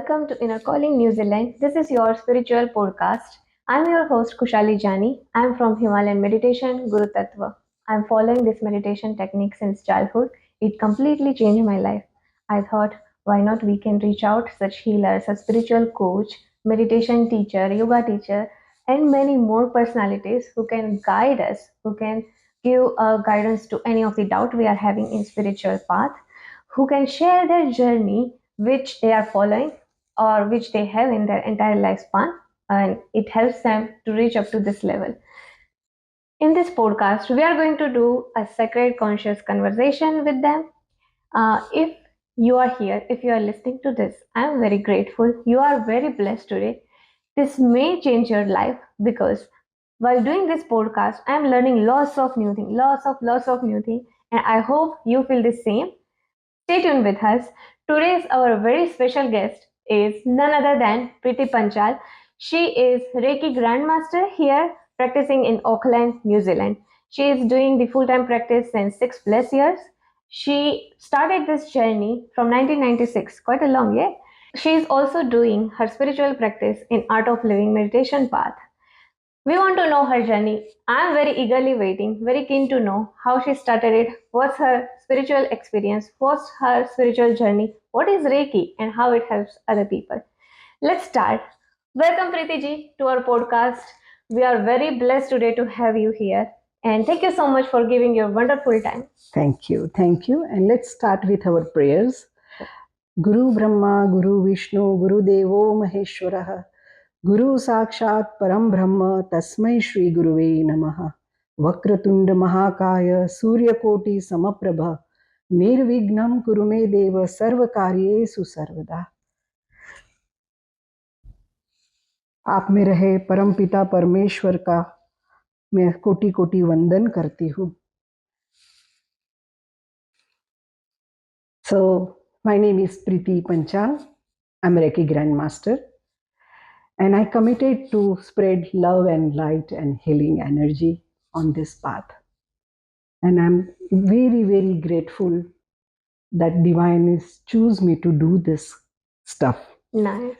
welcome to Inner Calling New Zealand. This is your spiritual podcast. I'm your host Kushali Jani. I'm from Himalayan Meditation Guru Tattva. I'm following this meditation technique since childhood. It completely changed my life. I thought, why not we can reach out such healers, a spiritual coach, meditation teacher, yoga teacher, and many more personalities who can guide us, who can give guidance to any of the doubt we are having in spiritual path, who can share their journey which they are following or which they have in their entire lifespan, and it helps them to reach up to this level. In this podcast, we are going to do a sacred conscious conversation with them. If you are here, if you are listening to this, I am very grateful. You are very blessed today. This may change your life because while doing this podcast, I am learning lots of new things, and I hope you feel the same. Stay tuned with us. Today's our very special guest is none other than Priti Panchal. She is Reiki Grandmaster here practicing in Auckland, New Zealand. She is doing the full-time practice since 6+ years. She started this journey from 1996, quite a long year. She is also doing her spiritual practice in Art of Living meditation path. We want to know her journey. I'm very eagerly waiting, very keen to know how she started it, what's her spiritual experience, what's her spiritual journey, what is Reiki, and how it helps other people. Let's start. Welcome, Preeti ji, to our podcast. We are very blessed today to have you here. And thank you so much for giving your wonderful time. Thank you. Thank you. And let's start with our prayers. Guru Brahma, Guru Vishnu, Guru Devo Maheshwaraha, Guru Sakshat Param Brahma, Tasmai Shri Guruve Namaha. Vakratunda Mahakaya, Surya Koti Samaprabha, Nirvignam Kurume Deva Sarvakaryesu Sarvada. आप में रहे परम पिता परमेश्वर का मैं कोटि कोटि वंदन करती हूँ. So, my name is Priti Panchal. I'm a Reiki Grandmaster. And I committed to spread love and light and healing energy on this path. And I'm very, very grateful that Divine is choose me to do this stuff. Nice.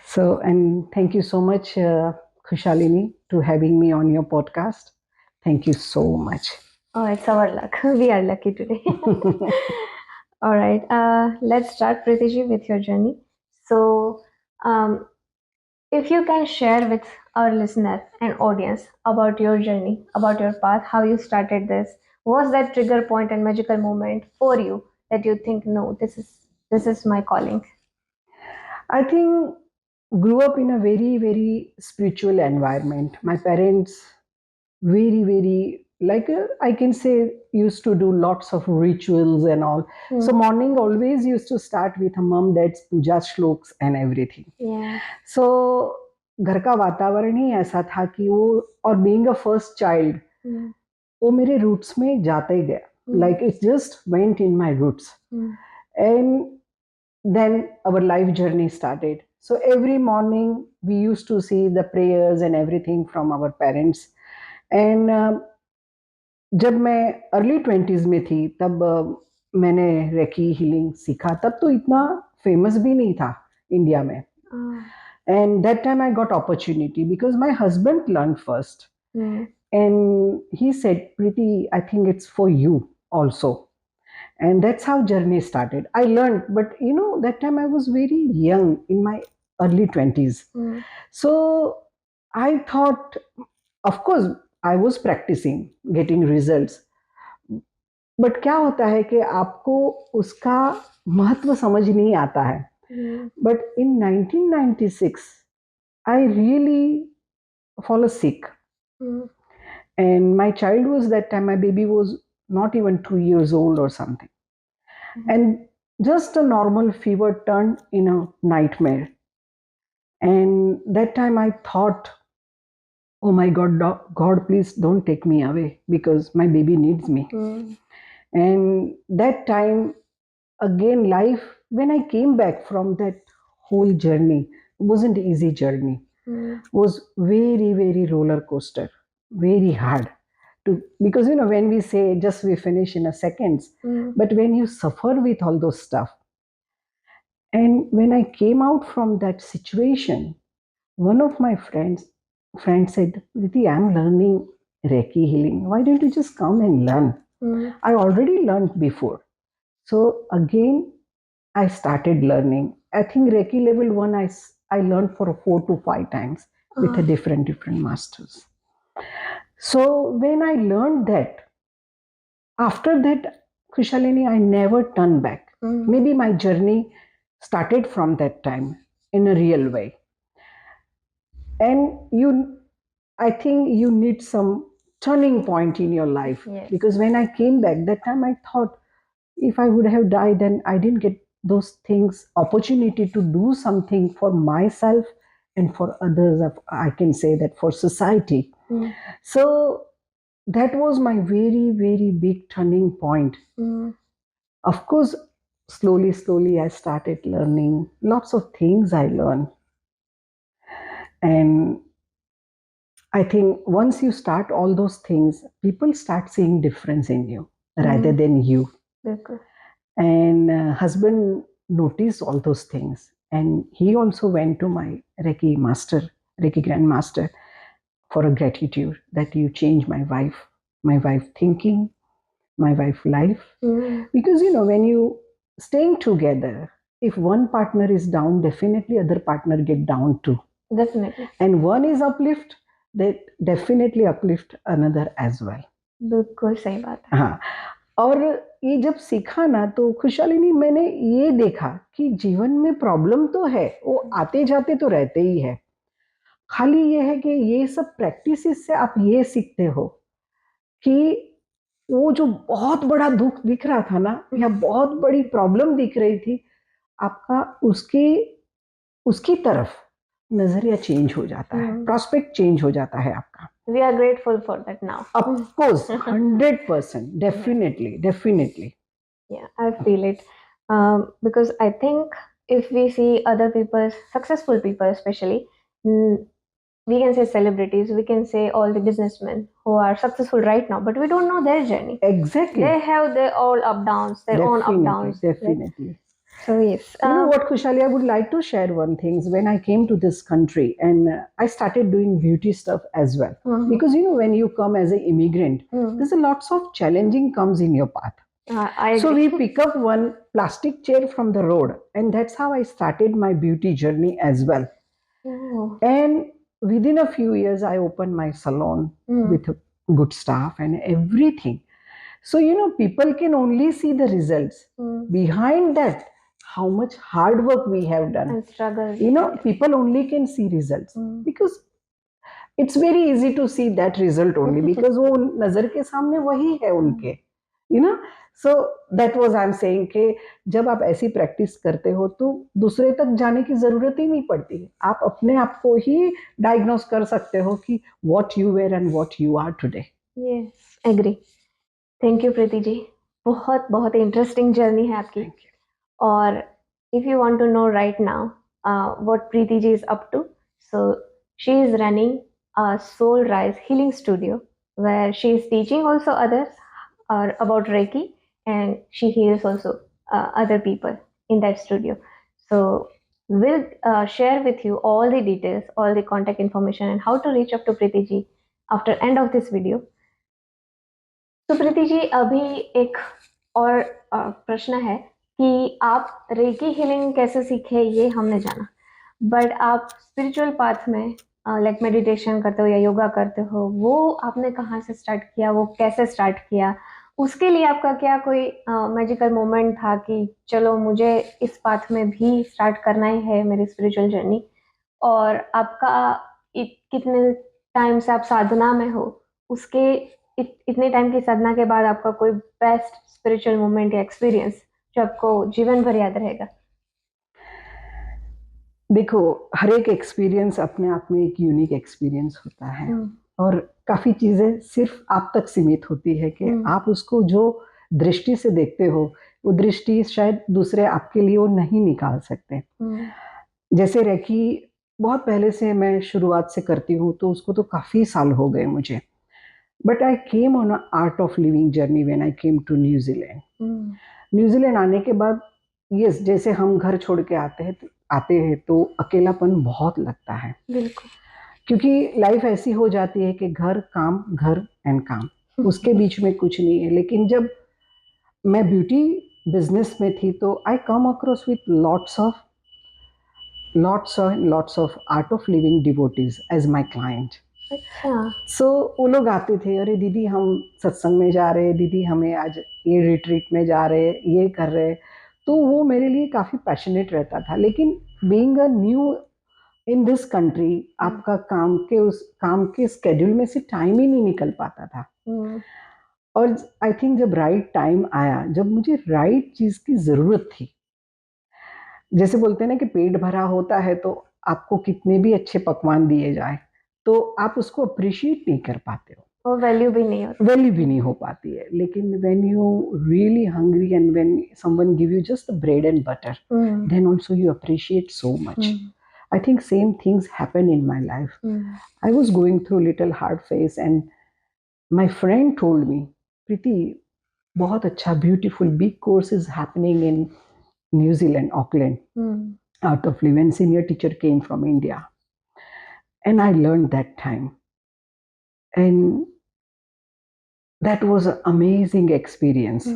So, and thank you so much, Khushalini, to having me on your podcast. Thank you so much. Oh, it's our luck. We are lucky today. All right. Let's start, Pritiji, with your journey. So, if you can share with our listener and audience about your journey, about your path, how you started this, was that trigger point and magical moment for you that you think, no, this is my calling? I think grew up in a very, very spiritual environment. My parents very, very, like I can say, used to do lots of rituals and all. So morning always used to start with a mom, dad's puja shloks and everything. Yeah. So घर का वातावरण ही ऐसा था कि वो, और being a first child, वो मेरे रूट्स में जाते गया. Like it just went in my roots. And then our life journey started. So every morning we used to see the prayers and everything from our parents. And जब मैं early 20s में थी तब मैंने recce healing सीखा. तब तो इतना फेमस भी नहीं था इंडिया में. And that time I got opportunity because my husband learned first. And he said, Priti, I think it's for you also. And that's how journey started. I learned, but you know, that time I was very young, in my early 20s. So I thought, of course, I was practicing, getting results. But क्या होता है कि आपको उसका महत्व समझ नहीं आता है. But in 1996, I really fall sick. And my child was that time, my baby was not even 2 years old or something. And just a normal fever turned in a nightmare. And that time I thought, oh my God, God, please don't take me away because my baby needs me. And that time, again, life, when I came back from that whole journey, it wasn't an easy journey. Was very, very roller coaster, very hard. Because you know, when we say just we finish in a seconds, but when you suffer with all those stuff, And when I came out from that situation, one of my friends said, Priti, I'm learning Reiki healing. Why don't you just come and learn? I already learned before. So again, I started learning. I think Reiki level 1 I learned for 4 to 5 times with a different masters. So when I learned that, after that, Kushalini, I never turned back. Maybe my journey started from that time in a real way. And I think you need some turning point in your life. Yes. Because when I came back, that time I thought, if I would have died, then I didn't get those things, opportunity to do something for myself and for others. I can say that for society. So that was my very, very big turning point. Of course, slowly, I started learning lots of things I learned. And I think once you start all those things, people start seeing difference in you rather than you. बिल्कुल. And husband noticed all those things, and he also went to my Reiki master, Reiki grandmaster, for a gratitude that you changed my wife thinking, my wife life. Because when you staying together, if one partner is down, definitely other partner get down too. Definitely. And one is uplift, that definitely uplift another as well. बिल्कुल सही बात है. हाँ. और ये जब सीखा ना, तो खुशहाली मैंने ये देखा कि जीवन में प्रॉब्लम तो है, वो आते जाते तो रहते ही है. खाली ये है कि ये सब प्रैक्टिस से आप ये सीखते हो कि वो जो बहुत बड़ा दुख दिख रहा था ना, या बहुत बड़ी प्रॉब्लम दिख रही थी, आपका उसकी तरफ नजरिया चेंज हो जाता है, प्रोस्पेक्ट चेंज हो जाता है आपका. We are grateful for that now. Of course, 100%, definitely. Yeah, I feel it. Because I think if we see other people, successful people especially, we can say celebrities, we can say all the businessmen who are successful right now, but we don't know their journey. Exactly. They have their all up downs, their own up downs. Definitely. Right? So yes. You know what, Kushali, I would like to share one thing. When I came to this country, and I started doing beauty stuff as well. Because when you come as an immigrant, there's a lots of challenging comes in your path. So we pick up one plastic chair from the road, and that's how I started my beauty journey as well. And within a few years, I opened my salon with good staff and everything. So people can only see the results. Behind that, how much hard work we have done. And struggle. People only can see results because it's very easy to see that result only because वो नजर के सामने वही है उनके. So that was I'm saying कि जब आप ऐसी प्रैक्टिस करते हो तो दूसरे तक जाने की जरूरत ही नहीं पड़ती. आप अपने आप को ही डायग्नोस कर सकते हो कि what you were and what you are today. Yes, agree. Thank you, Preeti ji. बहुत बहुत इंटरेस्टिंग जर्नी है आपकी. और if you want to know right now what Preeti ji is up to, so she is running a Soul Rise Healing Studio where she is teaching also others about Reiki, and she heals also other people in that studio. So we'll share with you all the details, all the contact information, and how to reach up to Preeti ji after end of this video. तो प्रीति जी, अभी एक और प्रश्न है कि आप recce healing कैसे सीखे, ये हमने जाना, बट आप स्पिरिचुअल पाथ में लाइक मेडिटेशन करते हो या योगा करते हो, वो आपने कहाँ से स्टार्ट किया, वो कैसे स्टार्ट किया, उसके लिए आपका क्या कोई मैजिकल मोमेंट था कि चलो मुझे इस पाथ में भी स्टार्ट करना ही है मेरी स्पिरिचुअल जर्नी, और आपका कितने टाइम से आप साधना में हो, उसके इतने टाइम की साधना के बाद आपका कोई बेस्ट स्पिरिचुअल मोमेंट या एक्सपीरियंस जो आपको जीवन भर याद रहेगा? देखो, हर एक एक्सपीरियंस अपने आप में एक यूनिक एक्सपीरियंस होता है और काफी चीजें सिर्फ आप तक सीमित होती है कि आप उसको जो दृष्टि से देखते हो वो दृष्टि शायद दूसरे आपके लिए वो नहीं निकाल सकते. जैसे रेकी बहुत पहले से मैं शुरुआत से करती हूँ तो उसको तो काफी साल हो गए मुझे. But I came on an art of living journey when I came to New Zealand. New Zealand आने के बाद यस, जैसे हम घर छोड़ के आते हैं तो अकेलापन बहुत लगता है, बिल्कुल। क्योंकि लाइफ ऐसी हो जाती है कि घर एंड काम, उसके बीच में कुछ नहीं है। लेकिन जब मैं ब्यूटी बिजनेस में थी तो I come across with lots of Art of Living devotees as my client. अच्छा। सो वो लोग आते थे, अरे दीदी हम सत्संग में जा रहे हैं, दीदी हमें आज ये रिट्रीट में जा रहे हैं, ये कर रहे हैं। तो वो मेरे लिए काफ़ी पैशनेट रहता था। लेकिन being a new in this country, आपका काम के स्केड्यूल में से टाइम ही नहीं निकल पाता था। और आई थिंक जब राइट टाइम आया, जब मुझे राइट चीज़ की ज़रूरत थी, जैसे बोलते हैं ना कि पेट भरा होता है तो आपको कितने भी अच्छे पकवान दिए जाए तो आप उसको अप्रिशिएट नहीं कर पाते हो, और वैल्यू भी नहीं होती। वैल्यू भी नहीं हो पाती है। लेकिन when you really hungry and when someone give you just bread and butter, then also you appreciate so much. I think same things happen in my life. I was going through little hard phase and my friend told me, Priti, बहुत अच्छा beautiful big course is happening in New Zealand, Auckland, Art of Living. Senior teacher came from India, and I learned that time, and that was an amazing experience.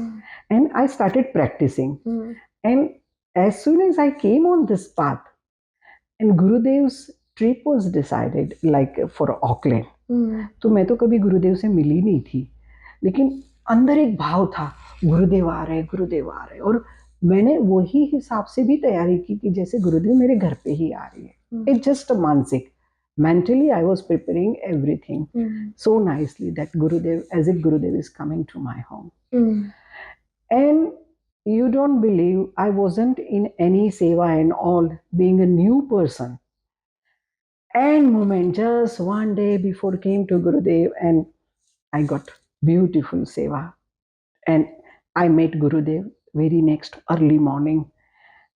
And I started practicing. And as soon as I came on this path, and Gurudev's trip was decided, like for Auckland. तो मैं तो कभी गुरुदेव से मिली नहीं थी, लेकिन अंदर एक भाव था, गुरुदेव आ रहे, और मैंने वही हिसाब से भी तैयारी की कि जैसे गुरुदेव मेरे घर पे ही आ रही है। इट्स जस्ट मानसिक, mentally I was preparing everything so nicely that Gurudev, as if Gurudev is coming to my home. And you don't believe, I wasn't in any seva and all, being a new person. And moment, just one day before came to Gurudev, and I got beautiful seva. And I met Gurudev very next early morning.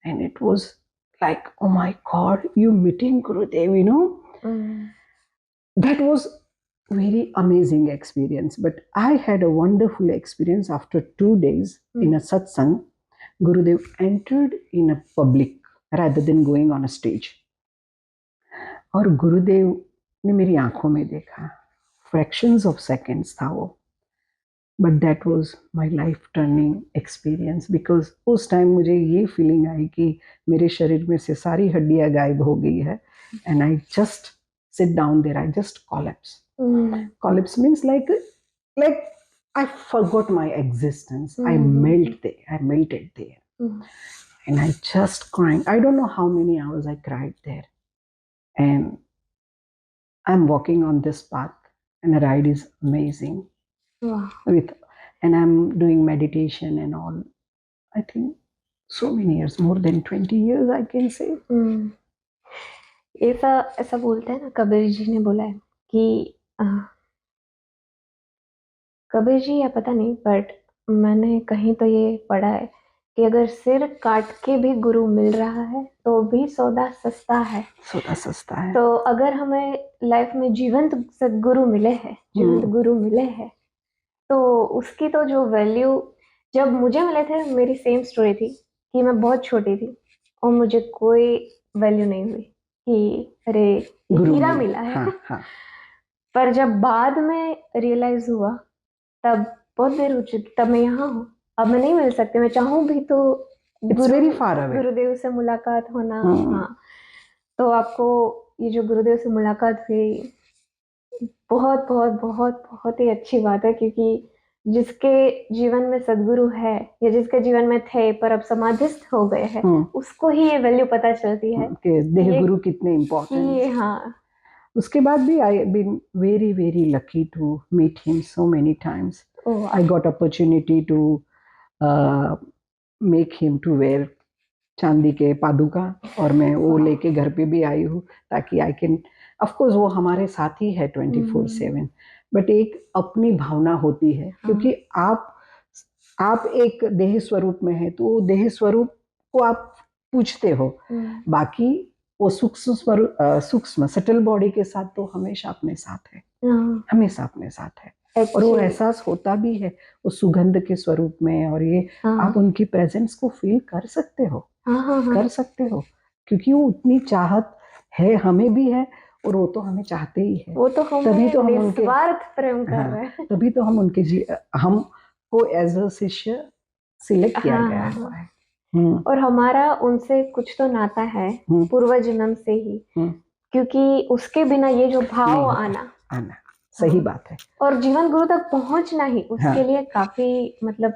And it was like, oh my God, you meeting Gurudev, you know? That was very amazing experience. But I had a wonderful experience after 2 days in a satsang. Gurudev entered in a public rather than going on a stage. और गुरुदेव ने मेरी आंखों में देखा, fractions of seconds था वो, but that was my life turning experience. Because उस time मुझे ये फीलिंग आई कि मेरे शरीर में से सारी हड्डियां गायब हो गई है, and I just sit down there, I just collapse. Collapse means like I forgot my existence. I melted there. And I just crying. I don't know how many hours I cried there. And I'm walking on this path, and the ride is amazing. Wow. And I'm doing meditation and all. I think so many years, more than 20 years, I can say. ऐसा ऐसा बोलते हैं ना, कबीर जी ने बोला है कि कबीर जी या पता नहीं, बट मैंने कहीं तो ये पढ़ा है कि अगर सिर काट के भी गुरु मिल रहा है तो भी सौदा सस्ता है। तो अगर हमें लाइफ में जीवंत सदगुरु मिले हैं, जीवंत गुरु मिले हैं, तो उसकी तो जो वैल्यू, जब मुझे मिले थे मेरी सेम स्टोरी थी कि मैं बहुत छोटी थी और मुझे कोई वैल्यू नहीं हुई कि अरे हीरा मिला है। हाँ. पर जब बाद में रियलाइज हुआ, तब बहुत देर हो चुकी, तब मैं यहाँ हूँ, अब मैं नहीं मिल सकती, मैं चाहूँ भी तो गुरुदेव से मुलाकात होना। हाँ, तो आपको ये जो गुरुदेव से मुलाकात हुई, बहुत बहुत बहुत बहुत ही अच्छी बात है, क्योंकि जिसके जीवन में सदगुरु है या जिसके जीवन में थे पर अब समाधिस्थ हो गए हैं, उसको ही ये वैल्यू पता चलती है कि देह गुरु कितने इम्पोर्टेंट। हाँ, उसके बाद भी I been very very lucky to meet him so many times. I got opportunity to make him to wear चांदी के पादुका, और मैं वो लेके घर पे भी आई हूँ ताकि आई कैन, ऑफ कोर्स वो हमारे साथ ही है 24/7, बट एक अपनी भावना होती है, क्योंकि आप एक देह स्वरूप में है तो देह स्वरूप को आप पूछते हो, बाकी वो सूक्ष्म सटल बॉडी के साथ तो हमेशा अपने साथ है, हमेशा अपने साथ है। और वो Actually, एहसास होता भी है उस सुगंध के स्वरूप में, और ये हाँ आप उनकी प्रेजेंस को फील कर सकते हो, हाँ हाँ हाँ कर सकते हो, क्योंकि वो उतनी चाहत है, हमें भी है, और वो तो हमें चाहते ही है। वो तो तभी हमें तो हम उनके, निस्वार्थ प्रेम कर हाँ, रहे हैं। तभी तो हम उनके हमको एज अ शिष्य सिलेक्ट किया हाँ गया हाँ हुआ हाँ। है। हम्म और हमारा उनसे कुछ तो नाता है, हम्म पूर्व जन्म से ही, हम्म क्योंकि उसके बिना ये जो भाव नहीं होता आना, आना, सही हाँ, बात है। और जीवन गुरु तक पहुंचना ही उसके हाँ, लिए काफी मतलब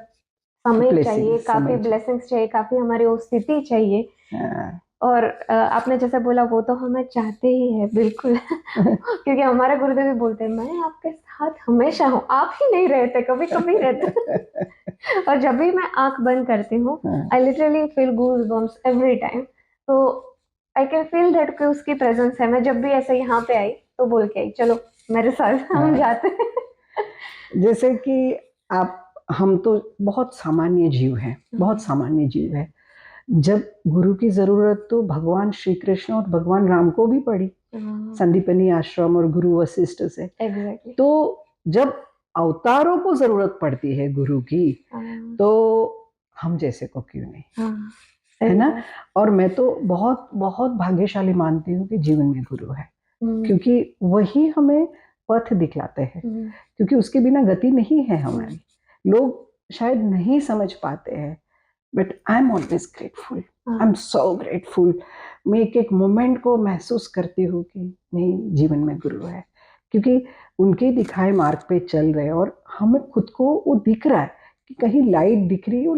समय चाहिए, ब्लेसिंग काफी समझ, ब्लेसिंग्स चाहिए, काफी हमारी वो स्थिति चाहिए। हाँ। और आपने जैसे बोला वो तो हमें चाहते ही है बिल्कुल। क्योंकि हमारे गुरुदेव भी बोलते हैं मैं आपके साथ हमेशा हूँ, आप ही नहीं रहते, कभी कभी रहते। और जब भी मैं आंख बंद करती हूँ, हाँ, I literally feel goosebumps every time. तो आई कैन फील दैट कि उसकी प्रेजेंस है। मैं जब भी ऐसे यहाँ पे आई तो बोल के आई चलो मेरे साथ हम हाँ। जाते हैं। जैसे कि आप, हम तो बहुत सामान्य जीव हैं, बहुत सामान्य जीव है। जब गुरु की जरूरत तो भगवान श्री कृष्ण और भगवान राम को भी पड़ी, संदीपनी आश्रम और गुरु वशिष्ठ से। एग्जैक्टली। तो जब अवतारों को जरूरत पड़ती है गुरु की, तो हम जैसे को क्यों नहीं, है ना। और मैं तो बहुत बहुत भाग्यशाली मानती हूँ कि जीवन में गुरु है, क्योंकि वही हमें पथ दिखलाते हैं, क्योंकि उसके बिना गति नहीं है हमारी। लोग शायद नहीं समझ पाते हैं, but I am always grateful, I am so grateful. मैं एक एक मोमेंट को महसूस करती हूँ कि नहीं, जीवन में गुरु है, क्योंकि उनके दिखाए मार्ग पे चल रहे हैं, और हमें खुद को वो दिख रहा है कि कहीं लाइट दिख रही है, वो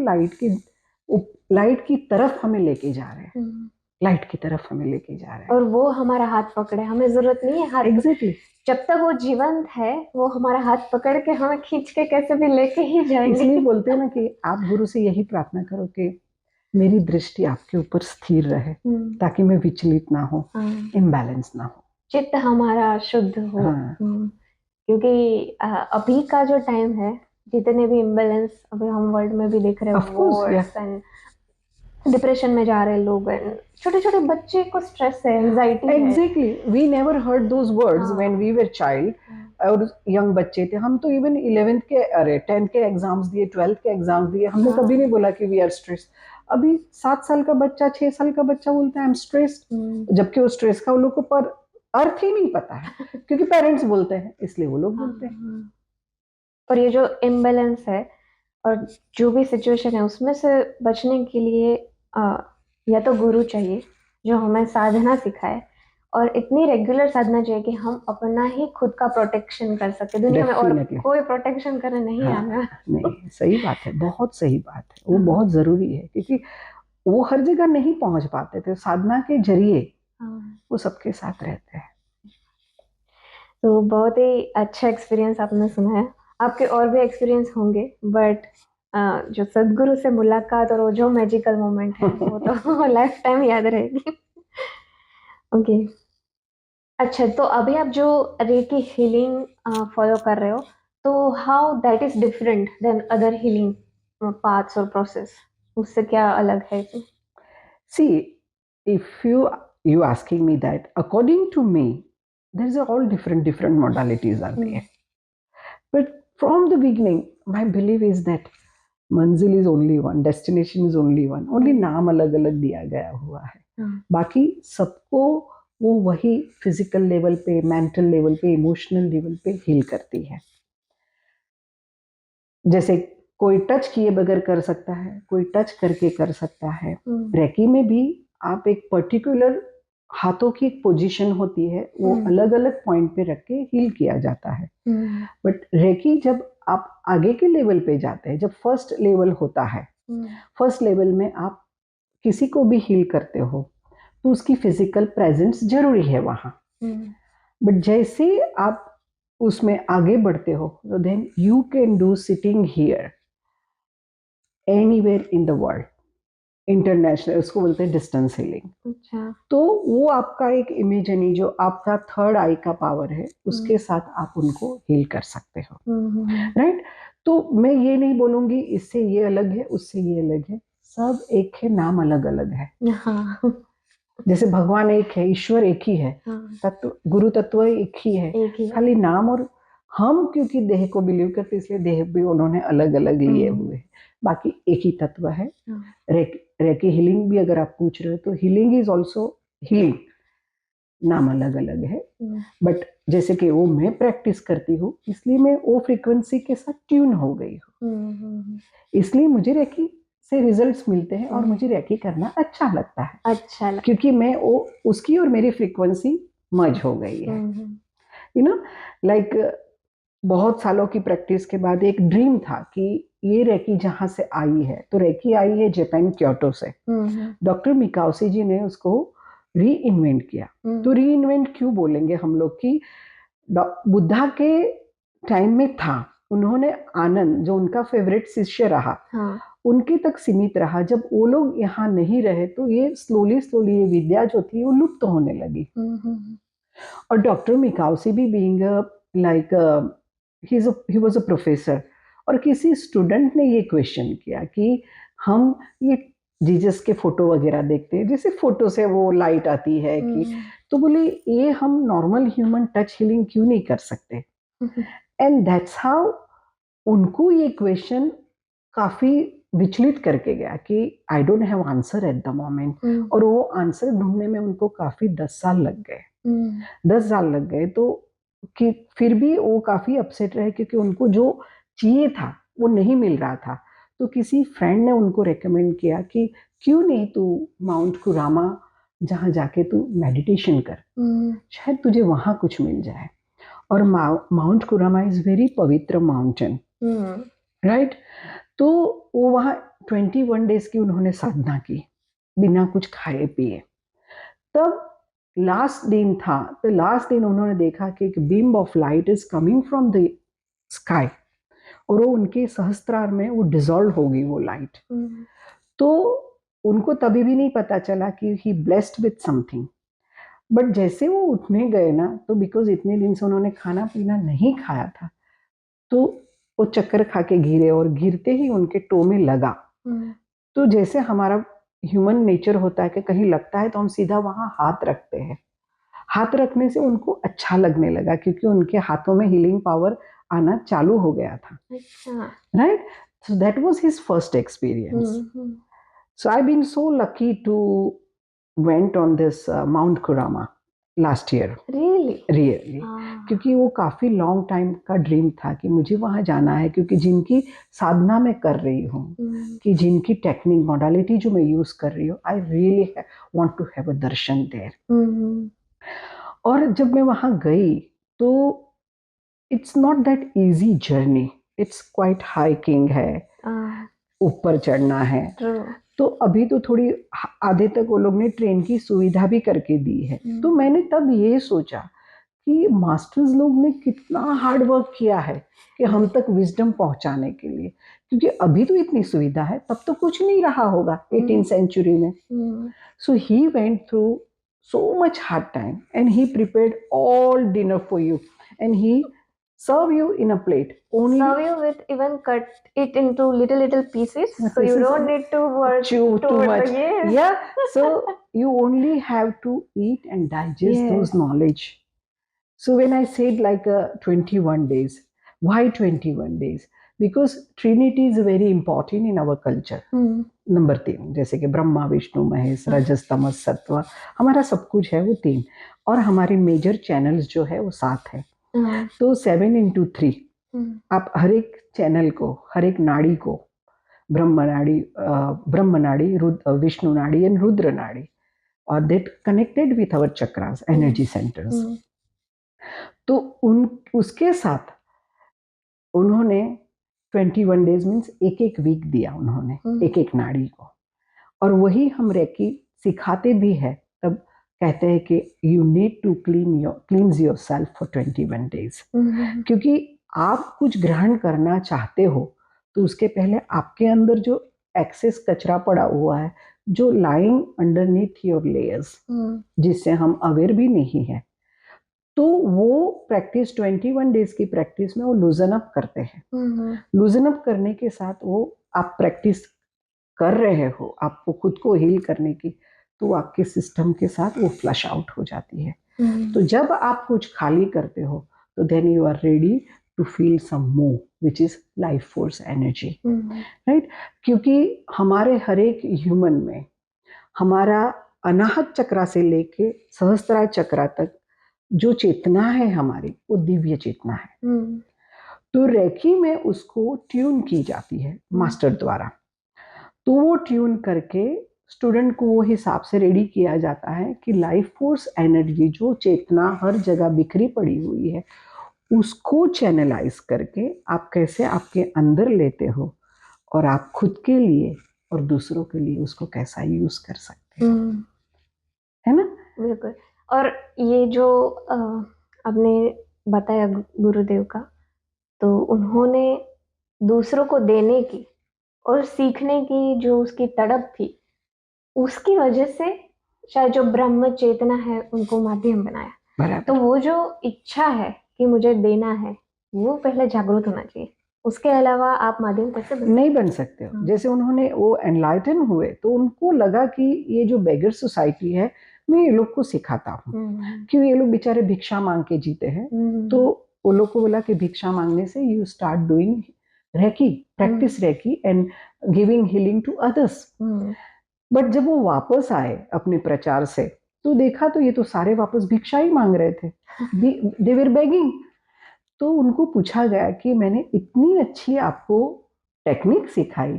लाइट की तरफ हमें लेके जा रहे हैं, लाइट की तरफ हमें लेके जा रहे हैं। और वो हमारा हाथ पकड़े, हमें जरूरत नहीं है हाथ एग्जैक्टली, जब तक वो जीवंत है वो हमारा हाथ पकड़ के हमें खींच के कैसे भी लेके ही जाएंगे। इसलिए बोलते हैं ना कि आप गुरु से यही प्रार्थना करो कि मेरी दृष्टि आपके ऊपर स्थिर रहे, ताकि मैं विचलित ना हो, इम्बैलेंस ना हो, चित्त हमारा शुद्ध हो। हाँ। क्योंकि अभी का जो टाइम है, जितने भी इम्बैलेंस अभी हम वर्ल्ड में भी देख रहे Of हैं, course, yeah. Wars and depression में जा रहे हैं लोग, एंड छोटे छोटे बच्चे को स्ट्रेस है, एंजाइटी है। Exactly. We never heard those words हाँ, when we were child. और यंग बच्चे थे हम, तो इवन 11th के, अरे 10th के एग्जाम्स दिए, 12th के एग्जाम्स दिए, हमने कभी नहीं बोला कि वी आर स्ट्रेस। अभी 7 साल का बच्चा, 6 साल का बच्चा बोलता है आई एम स्ट्रेस्ड, जबकि वो स्ट्रेस का वो लोग को पर अर्थ ही नहीं पता है, क्योंकि पेरेंट्स बोलते हैं इसलिए वो लोग बोलते हैं। और ये जो इम्बैलेंस है और जो भी सिचुएशन है उसमें से बचने के लिए या तो गुरु चाहिए जो हमें साधना सिखाए, और इतनी रेगुलर साधना चाहिए कि हम अपना ही खुद का प्रोटेक्शन कर सके दुनिया में, और Definitely. कोई प्रोटेक्शन करने नहीं हाँ, आना। नहीं, सही बात है, बहुत सही बात है, वो बहुत जरूरी है, क्योंकि वो हर जगह नहीं पहुंच पाते थे, साधना के जरिए वो सबके साथ रहते हैं। तो बहुत ही अच्छा एक्सपीरियंस आपने सुनाया। आपके और भी एक्सपीरियंस होंगे, बट जो सदगुरु से मुलाकात और वो जो मैजिकल मोमेंट है वो तो लाइफ टाइम याद रहेगी। ओके। अच्छा, तो अभी आप जो रेकी हीलिंग फॉलो कर रहे हो, तो how that is different than other healing paths और प्रोसेस, उससे क्या अलग है इसमें? See, if you asking me that, according to me, there's all different modalities are there. But from the beginning, my belief is that मंजिल is only one, destination is only one, only नाम अलग अलग दिया गया हुआ है। बाकी सबको वो वही फिजिकल लेवल पे, मेंटल लेवल पे, इमोशनल लेवल पे हील करती है। जैसे कोई टच किए बगैर कर सकता है, कोई टच करके कर सकता है। रेकी में भी आप एक पर्टिकुलर हाथों की एक पोजीशन होती है, वो अलग अलग पॉइंट पे रख के हील किया जाता है। बट रेकी जब आप आगे के लेवल पे जाते हैं, जब फर्स्ट लेवल होता है, फर्स्ट लेवल में आप किसी को भी हील करते हो तो उसकी फिजिकल प्रेजेंस जरूरी है वहां। बट जैसे आप उसमें आगे बढ़ते हो, तो then you can do sitting here anywhere in the world, international, उसको बोलते हैं डिस्टेंस हीलिंग। अच्छा। तो वो आपका एक इमेजिनी, जो आपका थर्ड आई का पावर है, उसके साथ आप उनको हील कर सकते हो, राइट। तो मैं ये नहीं बोलूंगी इससे ये अलग है, उससे ये अलग है, सब एक है, नाम अलग अलग है। जैसे भगवान एक है, ईश्वर एक ही है, तत्व गुरु तत्व एक ही है, खाली नाम और हम क्योंकि देह को बिलीव करते इसलिए देह भी उन्होंने अलग अलग लिए हम्म। हुए हैं, बाकी एक ही तत्व है। हाँ। रेकी हीलिंग भी अगर आप पूछ रहे हो तो हीलिंग इज ऑल्सो हीलिंग, नाम अलग अलग है, बट जैसे कि वो मैं प्रैक्टिस करती हूँ इसलिए मैं वो फ्रीक्वेंसी के साथ ट्यून हो गई हूँ, इसलिए मुझे रेकी से रिजल्ट्स मिलते हैं और मुझे रेकी करना अच्छा लगता है, अच्छा लगा। क्योंकि मैं वो उसकी और मेरी फ्रीक्वेंसी मर्ज हो गई है। यू नो लाइक बहुत सालों की प्रैक्टिस के बाद एक ड्रीम था कि ये रेकी जहाँ से आई है, तो रेकी आई है जापान क्योटो से। डॉक्टर मिकाओसी जी ने उसको री इन्वेंट किया। तो री इन्वेंट क्यों बोलेंगे हम लोग कि बुद्धा के टाइम में था, उन्होंने आनंद जो उनका फेवरेट शिष्य रहा, हाँ। उनके तक सीमित रहा। जब वो लोग यहाँ नहीं रहे तो ये स्लोली स्लोली ये विद्या जो थी वो लुप्त होने लगी। और डॉक्टर मिकाओसी भी being like he was a professor, और किसी स्टूडेंट ने ये क्वेश्चन किया कि हम ये जीसस के फोटो वगैरह देखते हैं, जैसे फोटो से वो लाइट आती है कि, तो बोले ये हम नॉर्मल ह्यूमन टच हीलिंग क्यों नहीं कर सकते। एंड दैट्स हाउ उनको ये क्वेश्चन काफी विचलित करके गया कि I don't have answer at the moment, और वो आंसर ढूंढने में उनको काफी 10 साल लग गए। 10 साल लग गए, तो कि फिर भी वो काफी अपसेट रहे क्योंकि उनको जो चाहिए था वो नहीं मिल रहा था। तो किसी फ्रेंड ने उनको रेकमेंड किया कि क्यों नहीं तू माउंट कुरामा जहाँ जाके तू मेडिटेशन कर, शायद तुझे वहां कुछ मिल जाए। और माउंट कुरामा इज वेरी पवित्र माउंटेन, राइट। तो वो वहाँ 21 डेज की उन्होंने साधना की बिना कुछ खाए पिए। तब लास्ट दिन था, तो लास्ट दिन उन्होंने देखा कि एक beam of light is coming from the sky, और वो उनके सहस्त्रार में वो डिसॉल्व होगी वो लाइट। तो उनको तभी भी नहीं पता चला कि ही ब्लेस्ड विथ समथिंग। बट जैसे वो उठने गए ना, तो बिकॉज इतने दिन से उन्होंने खाना पीना नहीं खाया था, तो वो चक्कर खा के गिरे, और गिरते ही उनके टो में लगा। तो जैसे हमारा ह्यूमन नेचर होता है कि कहीं लगता है तो हम सीधा वहां हाथ रखते हैं, हाथ रखने से उनको अच्छा लगने लगा क्योंकि उनके हाथों में हीलिंग पावर आना चालू हो गया था, right. So that was his first experience. So I been so lucky to went on this mount Kurama last year, really, क्योंकि वो काफी लॉन्ग टाइम का ड्रीम था कि मुझे वहां जाना है, क्योंकि जिनकी साधना मैं कर रही हूँ, कि जिनकी टेक्निक मॉडलिटी जो मैं यूज कर रही हूँ, I really want to have a darshan there. और जब मैं वहां गई तो it's not that easy journey, it's quite hiking है, ऊपर चढ़ना है। तो अभी तो थोड़ी आधे तक वो लोग ने ट्रेन की सुविधा भी करके दी है। तो मैंने तब ये सोचा कि मास्टर्स लोग ने कितना हार्ड वर्क किया है कि हम तक विजडम पहुंचाने के लिए, क्योंकि अभी तो इतनी सुविधा है, तब तो कुछ नहीं रहा होगा 18th सेंचुरी में। So he went through so much hard time and he prepared all dinner for you and he serve you in a plate, only serve you with even cut it into little pieces, so you don't need to work chew too much. Yes. Yeah, so you only have to eat and digest Yes. those knowledge. So when I said like 21 days, why 21 days? Because Trinity is very important in our culture. Number 3, जैसे कि ब्रह्मा विष्णु महेश रजस तमस सत्व, हमारा सब कुछ है वो 3, और हमारे मेजर चैनल्स जो है वो 7 है। तो 7 into 3, आप हर एक चैनल को, हर एक नाड़ी को, ब्रह्म नाड़ी, विष्णु नाड़ी एंड रुद्र नाड़ी, और that connected with our chakras, energy centres. तो उसके साथ उन्होंने 21 डेज मीन्स एक एक वीक दिया उन्होंने, एक एक नाड़ी को, और वही हम रेकी सिखाते भी है। तब कहते हैं कि you need to cleanse yourself for 21 days, क्योंकि आप कुछ ग्रहण करना चाहते हो तो उसके पहले आपके अंदर जो एक्सेस कचरा पड़ा हुआ है, जो लाइंग अंडरनीथ योर लेयर्स, जिससे हम अवेयर भी नहीं है, तो वो प्रैक्टिस 21 डेज की प्रैक्टिस में वो लूजन अप करते हैं। लूजन अप करने के साथ वो आप प्रैक्टिस कर रहे हो आपको खुद को हील करने की, तो आपके सिस्टम के साथ वो फ्लश आउट हो जाती है। तो जब आप कुछ खाली करते हो तो then you are ready to feel some more, which is life force energy, right? क्योंकि हमारे हर एक ह्यूमन में हमारा अनाहत चक्रा से लेके सहस्त्रार चक्रा तक जो चेतना है हमारी, वो दिव्य चेतना है। तो रेकी में उसको ट्यून की जाती है मास्टर द्वारा। तो वो ट्यून करके स्टूडेंट को वो हिसाब से रेडी किया जाता है कि लाइफ फोर्स एनर्जी जो चेतना हर जगह बिखरी पड़ी हुई है, उसको चैनलाइज करके आप कैसे आपके अंदर लेते हो और आप खुद के लिए और दूसरों के लिए उसको कैसा यूज कर सकते हो, है ना? बिल्कुल। और ये जो आपने बताया गुरुदेव का, तो उन्होंने दूसरों को देने की और सीखने की जो उसकी तड़प थी, उसकी वजह से शायद जो ब्रह्म चेतना है उनको माध्यम बनाया। बराबर। तो वो जो इच्छा है कि मुझे देना है, वो पहले जागरूक होना चाहिए। उसके अलावा आप माध्यम कैसे नहीं बन सकते हो। जैसे उन्होंने वो एनलाइटन हुए तो उनको लगा कि ये जो बेगर सोसाइटी है, मैं ये लोग को सिखाता हूँ, क्यों ये लोग बेचारे भिक्षा मांग के जीते हैं। तो वो लोग को बोला कि भिक्षा मांगने से you start doing reiki, practice reiki and giving healing to others. But जब वो वापस आए अपने प्रचार से, तो देखा तो ये तो सारे वापस भिक्षा ही मांग रहे थे, दे वर बेगिंग। तो उनको पूछा गया कि मैंने इतनी अच्छी आपको टेक्निक सिखाई,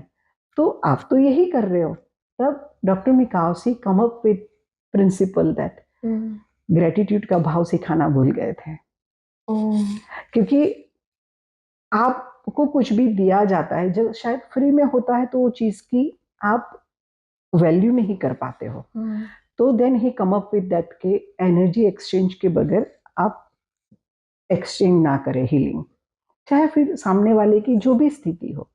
तो आप तो यही कर रहे हो। तब डॉक्टर मिकाओसी come up with principle that gratitude का भाव सिखाना भूल गए थे। क्योंकि आपको कुछ भी दिया जाता है, जो शायद फ्री में होता है, तो वो चीज की आप वैल्यू नहीं कर पाते हो। तो देन ही कम अप विद दैट के एनर्जी एक्सचेंज के बगैर आप एक्सचेंज ना करें हीलिंग, चाहे फिर सामने वाले की जो भी स्थिति हो,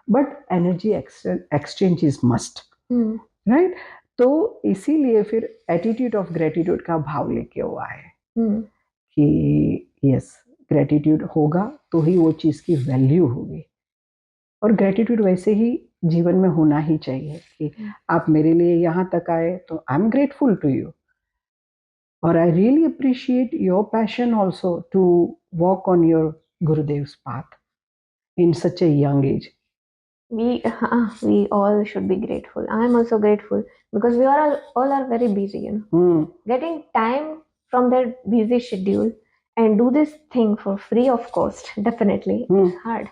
but energy exchange is must, right? तो इसीलिए फिर एटीट्यूड ऑफ ग्रेटिट्यूड का भाव लेके हुआ है कि यस, ग्रेटिट्यूड होगा तो ही वो चीज की वैल्यू होगी। और ग्रेटिट्यूड वैसे ही जीवन में होना ही चाहिए कि आप मेरे लिए यहाँ तक आए तो I am grateful to you, और I really appreciate your passion also to walk on your Gurudev's path in such a young age. We all should be grateful. I am also grateful because we are all are very busy, you know. Getting time from their busy schedule and do this thing for free of cost, definitely it's hard.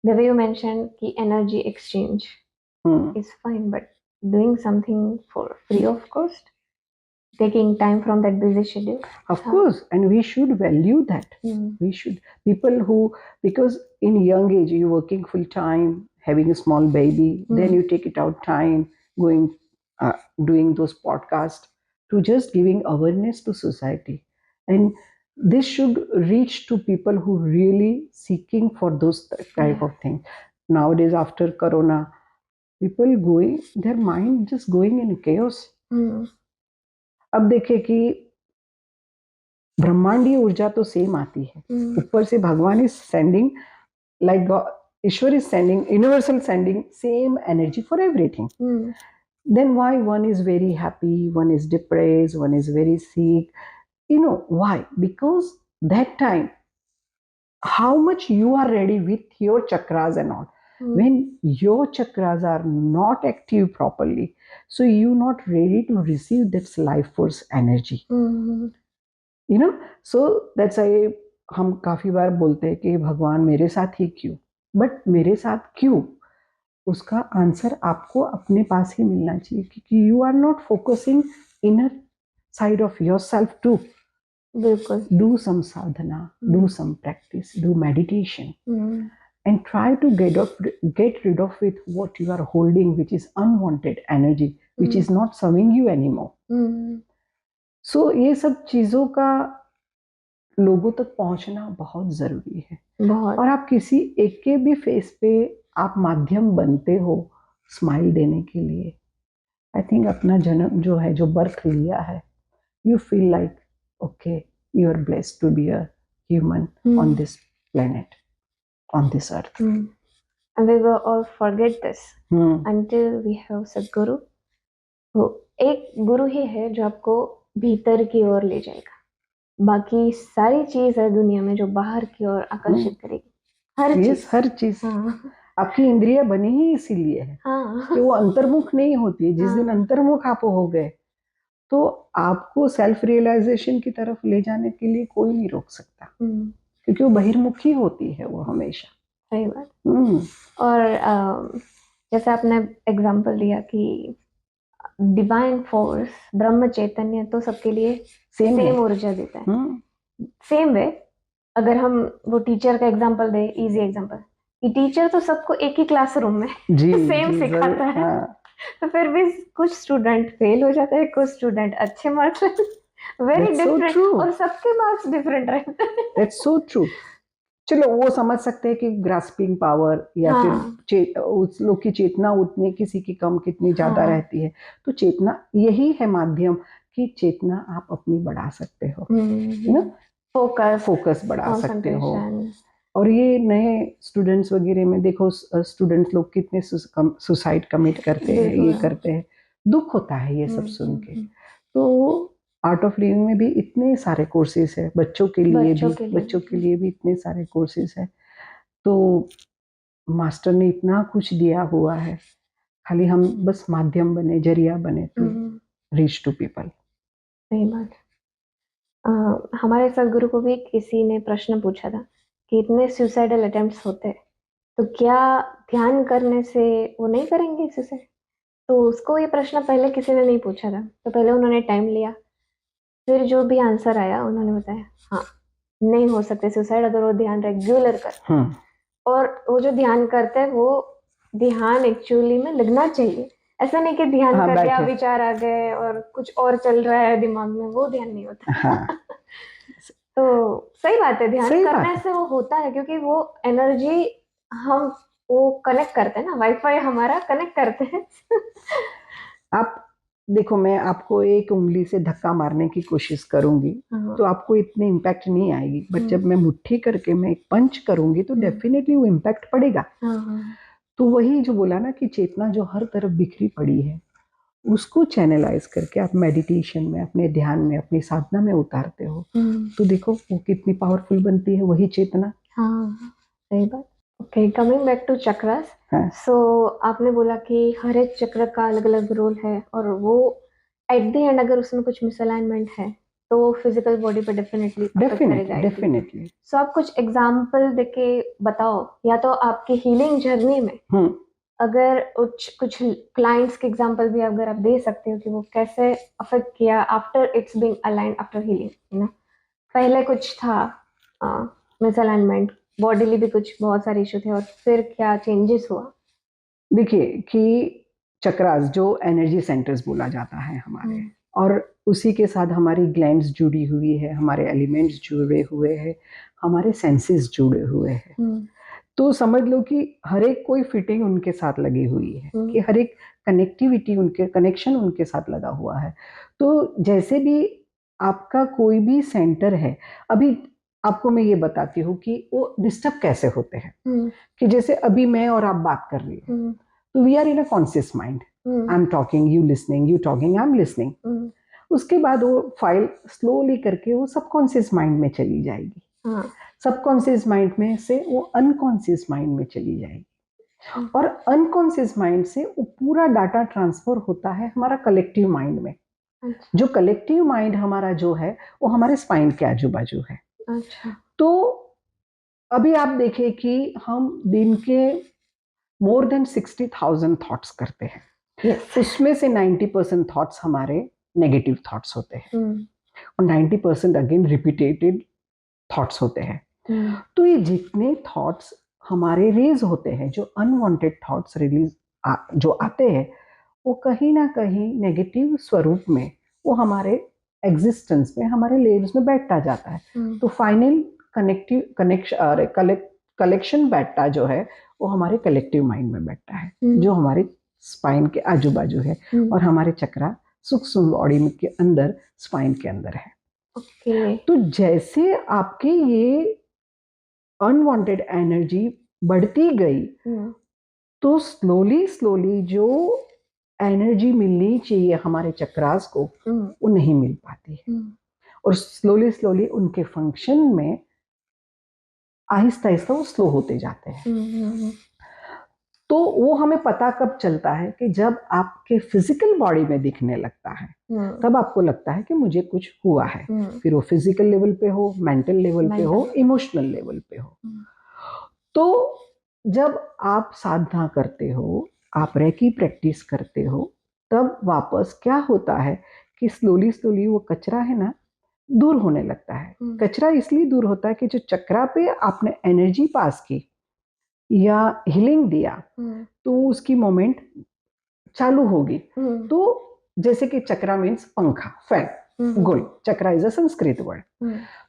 The way you mentioned the energy exchange is fine, but doing something for free of cost, taking time from that busy schedule, of course, and we should value that. We should, people who, because in young age you're working full time, having a small baby, then you take it out time going doing those podcasts to just giving awareness to society, and this should reach to people who really seeking for those type of things. Nowadays after corona, people going, their mind just going in chaos. अब देखे कि ब्रह्मांडीय ऊर्जा तो same आती है, ऊपर से भगवान इज सेंडिंग, लाइक ईश्वर is sending, universal sending same energy for everything. Then why one is very happy, one is depressed, one is very sick, you know why? Because that time how much you are ready with your chakras and all. When your chakras are not active properly, so you're not ready to receive that life force energy. You know, so that's why हम काफी बार बोलते हैं कि भगवान मेरे साथ ही क्यों, but मेरे साथ क्यों, उसका आंसर आपको अपने पास ही मिलना चाहिए, क्योंकि you are not focusing inner side of yourself too. बिल्कुल। Do some sadhana, do some practice, do meditation, and try to get rid of with what you are holding, which is unwanted energy, which is not serving you anymore. So ये सब चीजों का लोगों तक पहुंचना बहुत जरूरी है। बहुत। और आप किसी एक के भी फेस पे आप माध्यम बनते हो स्माइल देने के लिए, आई थिंक अपना जन्म जो है, जो बर्थ लिया है, you feel like okay, you are blessed to be a human on this planet, on this earth. And we will all forget this until we have Sadguru. वो एक गुरु ही है जो आपको भीतर की ओर ले जाएगा, बाकी सारी चीज है दुनिया में जो बाहर की ओर आकर्षित करेगी, हर यस, चीज। हर चीज। हाँ आपकी इंद्रियां बनी ही इसीलिए है हाँ कि वो अंतर्मुख नहीं होती। जिस दिन हाँ। अंतर्मुख आप हो गए तो आपको सेल्फ रियलाइजेशन की तरफ ले जाने के लिए कोई नहीं रोक सकता, क्योंकि वो बहिर्मुखी होती है वो हमेशा। सही बात। हम्म। और जैसे आपने एग्जांपल दिया कि डिवाइन फोर्स, ब्रह्म चैतन्य तो सबके लिए सेम है। सेम ऊर्जा देता है। सेम वे, अगर हम वो टीचर का एग्जांपल दे, इजी एग्जांपल, कि टीचर तो सबको एक ही क्लासरूम में जी सेम जी सिखाता जरूर। है, हाँ, तो फिर भी कुछ स्टूडेंट फेल हो जाते हैं, कुछ स्टूडेंट अच्छे marks, very that's so different, true. और सबके मार्क्स डिफरेंट रहते हैं। That's so true. चलो वो समझ सकते हैं कि ग्रास्पिंग पावर या फिर हाँ उस लोग की चेतना उतनी, किसी की कम कितनी ज्यादा हाँ। रहती है। तो चेतना यही है माध्यम कि चेतना आप अपनी बढ़ा सकते हो, है ना। फोकस, फोकस बढ़ा सकते हो। कंसंट्रेशन। और ये नए स्टूडेंट्स वगैरह में देखो, स्टूडेंट्स लोग कितने सुसाइड कमिट करते हैं, ये बिल्कुल। करते हैं। दुख होता है ये सब सुन के। हम्म। तो आर्ट ऑफ लिविंग में भी इतने सारे कोर्सेज है, बच्चों के लिए बच्चों भी, के लिए बच्चों के भी। लिए भी इतने सारे कोर्सेज है। तो मास्टर ने इतना कुछ दिया हुआ है, खाली हम बस माध्यम बने, जरिया बने टू रीच टू पीपल। सही बात। हमारे सदगुरु को भी किसी ने प्रश्न पूछा था कि इतने सुसाइडल अटेम्प्ट्स होते हैं, तो क्या ध्यान करने से वो नहीं करेंगे सुसाइड? तो उसको ये प्रश्न पहले किसी ने नहीं पूछा था, तो पहले उन्होंने टाइम लिया, फिर जो भी आंसर आया उन्होंने बताया, हाँ नहीं हो सकते सुसाइड अगर वो ध्यान रेगुलर कर। और वो जो ध्यान करते हैं वो ध्यान एक्चुअली में लगना चाहिए। ऐसा नहीं कि ध्यान हाँ, कर लिया, बैठे। विचार आ गए और कुछ और चल रहा है दिमाग में, वो ध्यान नहीं हाँ, होता। तो सही बात है, ध्यान सही बात करने है। से वो होता है, क्योंकि वो एनर्जी हम वो कनेक्ट करते हैं ना, वाईफाई हमारा कनेक्ट करते हैं। आप देखो, मैं आपको एक उंगली से धक्का मारने की कोशिश करूंगी हाँ तो आपको इतनी इम्पैक्ट नहीं आएगी, बट जब हम्म, मैं मुट्ठी करके मैं एक पंच करूंगी तो डेफिनेटली वो इम्पैक्ट पड़ेगा। हाँ तो वही जो बोला ना कि चेतना जो हर तरफ बिखरी पड़ी है, उसको चैनलाइज करके आप मेडिटेशन में, अपने ध्यान में, अपनी साधना में उतारते हो, तो देखो वो कितनी पावरफुल बनती है वही चेतना। हाँ। सही बात। Okay, coming back to chakras. हाँ, सो आपने बोला कि हर एक चक्र का अलग अलग रोल है, और वो एट द एंड अगर उसमें कुछ मिसअलाइनमेंट है तो फिजिकल बॉडी पे डेफिनेटली अफेक्ट करेगा definitely at the end. Definitely. So आप कुछ एग्जाम्पल देके बताओ, या तो आपकी हीलिंग जर्नी में हम्म। अगर कुछ कुछ क्लाइंट्स के एग्जांपल भी अगर आप दे सकते हो कि वो कैसे अफेक्ट किया after it's being aligned after healing, you know, पहले कुछ था मिसअलाइनमेंट, बॉडीली भी कुछ बहुत सारे इशू थे, और फिर क्या चेंजेस हुआ? देखिए कि चक्रास जो एनर्जी सेंटर्स बोला जाता है हमारे, और उसी के साथ हमारी ग्लैंड्स जुड़ी हुई है, हमारे एलिमेंट्स जुड़े हुए हैं, हमारे सेंसेस जुड़े हुए हैं। तो समझ लो कि हर एक कोई फिटिंग उनके साथ लगी हुई है, कि हर एक कनेक्टिविटी, उनके कनेक्शन उनके साथ लगा हुआ है। तो जैसे भी आपका कोई भी सेंटर है, अभी आपको मैं ये बताती हूँ कि वो डिस्टर्ब कैसे होते हैं। कि जैसे अभी मैं और आप बात कर रही हैं, तो we are in a conscious mind. I am talking, you listening, you talking, I am listening. उसके बाद वो फाइल स्लोली करके वो सबकॉन्शियस माइंड में चली जाएगी। सबकॉन्शियस माइंड में से वो अनकॉन्शियस माइंड में चली जाएगी, और अनकॉन्शियस माइंड से वो पूरा डाटा ट्रांसफर होता है हमारा कलेक्टिव माइंड में। जो कलेक्टिव माइंड हमारा जो है वो हमारे स्पाइन के आजू बाजू है। तो अभी आप देखें कि हम दिन के मोर देन 60,000 थॉट्स करते हैं। उसमें से 90% थॉट्स हमारे नेगेटिव थॉट्स होते हैं, और 90% अगेन रिपीटेटेड थॉट्स होते हैं। तो ये जितने थॉट्स हमारे रेज होते हैं, जो अनवांटेड थॉट्स रिलीज जो आते हैं, वो कहीं ना कहीं नेगेटिव स्वरूप में वो हमारे एग्जिस्टेंस में, हमारे लेयर्स में बैठता जाता है। तो फाइनल कलेक्शन बैठता जो है वो हमारे कलेक्टिव माइंड में बैठता है, जो हमारे स्पाइन के आजू बाजू है, और हमारे चक्रा सूक्ष्म बॉडी के अंदर, स्पाइन के अंदर है। तो जैसे आपके ये अनवांटेड एनर्जी बढ़ती गई, तो स्लोली स्लोली जो एनर्जी मिलनी चाहिए हमारे चक्रास को, वो नहीं मिल पाती है। और स्लोली स्लोली उनके फंक्शन में आहिस्ता आहिस्ता वो स्लो होते जाते हैं। तो वो हमें पता कब चलता है कि जब आपके फिजिकल बॉडी में दिखने लगता है, तब आपको लगता है कि मुझे कुछ हुआ है। फिर वो फिजिकल लेवल पे हो, मेंटल लेवल पे हो, इमोशनल लेवल पे हो। तो जब आप साधना करते हो, आप रेकी प्रैक्टिस करते हो, तब वापस क्या होता है कि स्लोली स्लोली वो कचरा है ना दूर होने लगता है। कचरा इसलिए दूर होता है कि जो चक्रा पे आपने एनर्जी पास की या हीलिंग दिया, तो उसकी मोमेंट चालू होगी। तो जैसे कि चक्रा मीन्स पंखा, फैन, गुल, चक्रा इज अ संस्कृत वर्ड।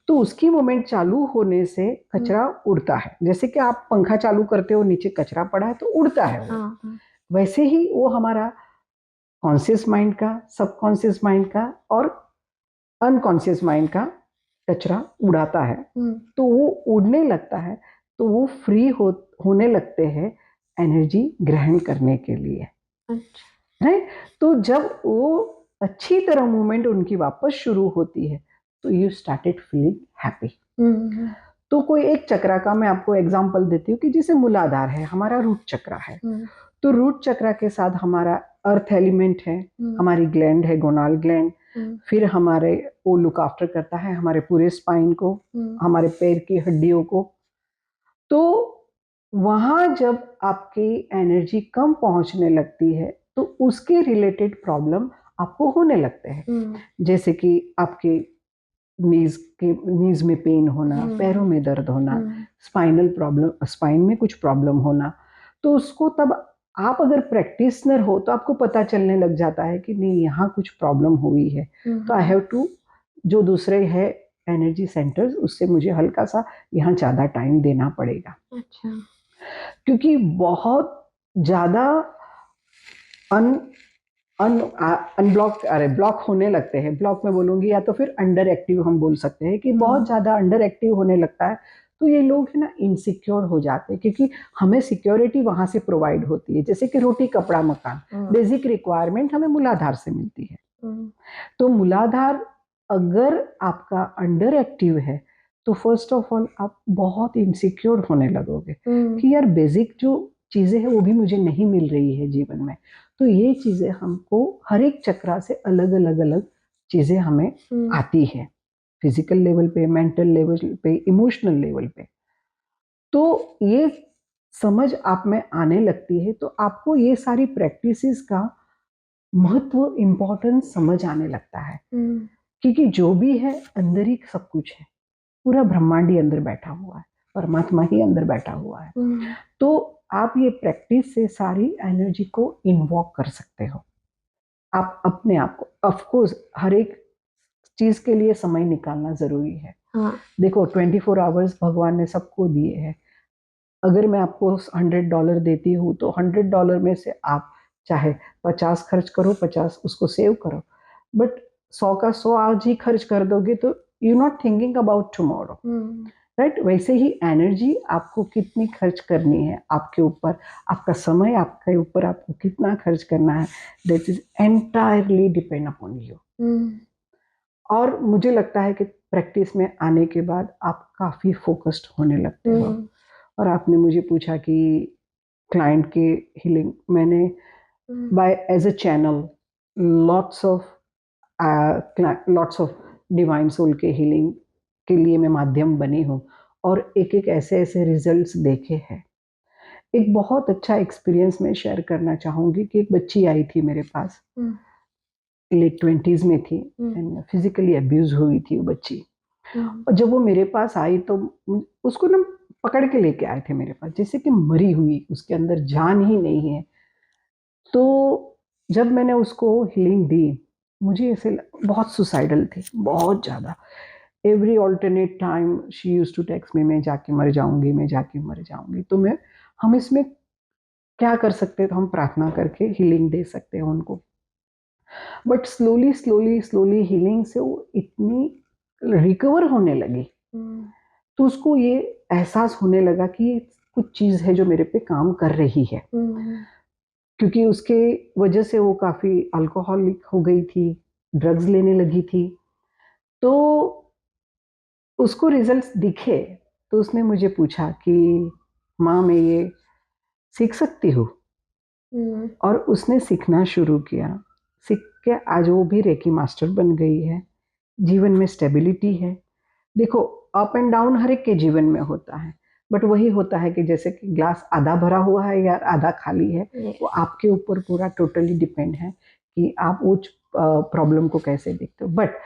तो उसकी मोमेंट चालू होने से कचरा उड़ता है। जैसे कि आप पंखा चालू करते हो, नीचे कचरा पड़ा है तो उड़ता है वो। वैसे ही वो हमारा कॉन्शियस माइंड का, सबकॉन्शियस माइंड का और अनकॉन्शियस माइंड का कचरा उड़ाता है। तो वो उड़ने लगता है, तो वो फ्री होने लगते हैं एनर्जी ग्रहण करने के लिए। राइट? तो जब वो अच्छी तरह मूवमेंट उनकी वापस शुरू होती है, तो यू स्टार्टेड फीलिंग हैप्पी। तो कोई एक चक्रा का मैं आपको एग्जांपल देती हूँ कि जैसे मूलाधार है, हमारा रूट चक्रा है। तो रूट चक्रा के साथ हमारा अर्थ एलिमेंट है, हमारी ग्लैंड है, गोनाल ग्लैंड। फिर हमारे वो लुक आफ्टर करता है हमारे पूरे स्पाइन को, हमारे पैर की हड्डियों को। तो वहां जब आपकी एनर्जी कम पहुंचने लगती है, तो उसके रिलेटेड प्रॉब्लम आपको होने लगते हैं। जैसे कि आपके नीज में पेन होना, पैरों में दर्द होना, स्पाइनल प्रॉब्लम, स्पाइन में कुछ प्रॉब्लम होना। तो उसको तब आप अगर प्रैक्टिशनर हो तो आपको पता चलने लग जाता है कि नहीं, यहाँ कुछ प्रॉब्लम हुई है, तो आई हैव टू, जो दूसरे है एनर्जी सेंटर्स, उससे मुझे हल्का सा यहाँ ज़्यादा टाइम देना पड़ेगा। अच्छा। क्योंकि बहुत ज़्यादा अनब्लॉक, अरे ब्लॉक होने लगते हैं। ब्लॉक में बोलूंगी, या तो फिर अंडर एक्टिव हम बोल सकते हैं कि बहुत ज़्यादा अंडर एक्टिव होने लगता है। तो ये लोग है ना इनसिक्योर हो जाते हैं, क्योंकि हमें सिक्योरिटी वहां से प्रोवाइड होती है। जैसे कि रोटी, कपड़ा, मकान, बेसिक रिक्वायरमेंट हमें मूलाधार से मिलती है। तो मूलाधार अगर आपका अंडर एक्टिव है, तो फर्स्ट ऑफ ऑल आप बहुत इनसिक्योर होने लगोगे कि यार बेसिक जो चीज़ें हैं वो भी मुझे नहीं मिल रही है जीवन में। तो ये चीज़ें हमको हर एक चक्रा से अलग अलग अलग चीज़ें हमें आती है, फिजिकल लेवल पे, मेंटल लेवल पे, इमोशनल लेवल पे। तो ये समझ आप में आने लगती है, तो आपको ये सारी प्रैक्टिसेस का महत्व, इम्पोर्टेंस समझ आने लगता है। क्योंकि जो भी है अंदर ही सब कुछ है, पूरा ब्रह्मांड ही अंदर बैठा हुआ है, परमात्मा ही अंदर बैठा हुआ है। तो आप ये प्रैक्टिस से सारी एनर्जी को इन्वॉक कर सकते हो। आप अपने आप को, ऑफकोर्स हर एक चीज के लिए समय निकालना जरूरी है। देखो 24 आवर्स भगवान ने सबको दिए हैं। अगर मैं आपको $100 देती हूँ, तो $100 में से आप चाहे 50 खर्च करो, 50 उसको सेव करो, बट 100 का 100 आज ही खर्च कर दोगे तो you not thinking about tomorrow, right? वैसे ही एनर्जी आपको कितनी खर्च करनी है आपके ऊपर, आपका समय आपके ऊपर आपको कितना खर्च करना है, that is entirely depend upon you. और मुझे लगता है कि प्रैक्टिस में आने के बाद आप काफ़ी फोकस्ड होने लगते हो। और आपने मुझे पूछा कि क्लाइंट के हीलिंग, मैंने by as a channel lots of divine soul के हीलिंग के लिए मैं माध्यम बनी हूँ, और एक एक ऐसे ऐसे रिजल्ट्स देखे हैं। एक बहुत अच्छा एक्सपीरियंस मैं शेयर करना चाहूँगी कि एक बच्ची आई थी मेरे पास, लेट 20s में थी, एंड फिजिकली अब्यूज हुई थी वो बच्ची। और जब वो मेरे पास आई तो उसको ना पकड़ के लेके आए थे मेरे पास, जैसे कि मरी हुई, उसके अंदर जान ही नहीं है। तो जब मैंने उसको हीलिंग दी, मुझे ऐसे बहुत सुसाइडल थी, बहुत ज़्यादा। Every alternate time she use to text me, मैं जाके मर जाऊंगी, मैं जाके मर जाऊंगी। तो हम इसमें क्या कर सकते हैं? तो हम प्रार्थना करके हीलिंग दे सकते हैं उनको। But slowly slowly slowly healing से वो इतनी रिकवर होने लगी, तो उसको ये एहसास होने लगा कि कुछ चीज़ है जो मेरे पे काम कर रही है। क्योंकि उसके वजह से वो काफ़ी अल्कोहलिक हो गई थी, ड्रग्स लेने लगी थी। तो उसको रिजल्ट्स दिखे तो उसने मुझे पूछा कि माँ मैं ये सीख सकती हूँ, और उसने सीखना शुरू किया। सीख के आज वो भी रेकी मास्टर बन गई है। जीवन में स्टेबिलिटी है। देखो, अप एंड डाउन हर एक के जीवन में होता है, बट वही होता है कि जैसे कि ग्लास आधा भरा हुआ है या आधा खाली है, वो आपके ऊपर पूरा टोटली डिपेंड है कि आप उस प्रॉब्लम को कैसे देखते हो। बट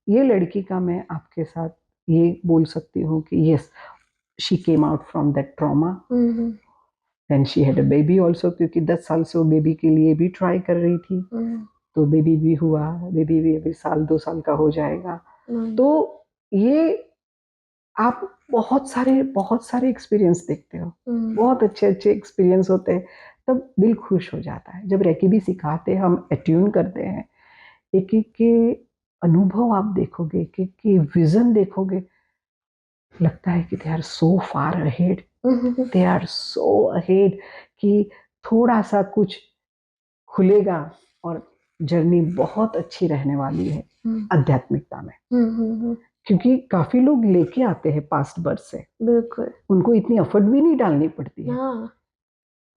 ये लड़की का मैं आपके साथ ये बोल सकती हूँ कि yes, she came out from that trauma and she had a baby also, क्योंकि 10 साल से वो बेबी के लिए भी ट्राई कर रही थी। तो बेबी भी हुआ, बेबी भी अभी 1-2 साल का हो जाएगा। तो ये आप बहुत सारे एक्सपीरियंस देखते हो, बहुत अच्छे अच्छे एक्सपीरियंस होते हैं, तब दिल खुश हो जाता है। जब रेकी भी सिखाते हैं, हम अट्यून करते हैं, एक एक के अनुभव आप देखोगे, एक एक की विजन देखोगे, लगता है कि they are so far ahead, they are so ahead, कि थोड़ा सा कुछ खुलेगा और जर्नी बहुत अच्छी रहने वाली है आध्यात्मिकता में। क्योंकि काफी लोग लेके आते हैं पास्ट बर्थ से, बिल्कुल, उनको इतनी एफर्ट भी नहीं डालनी पड़ती है। हाँ,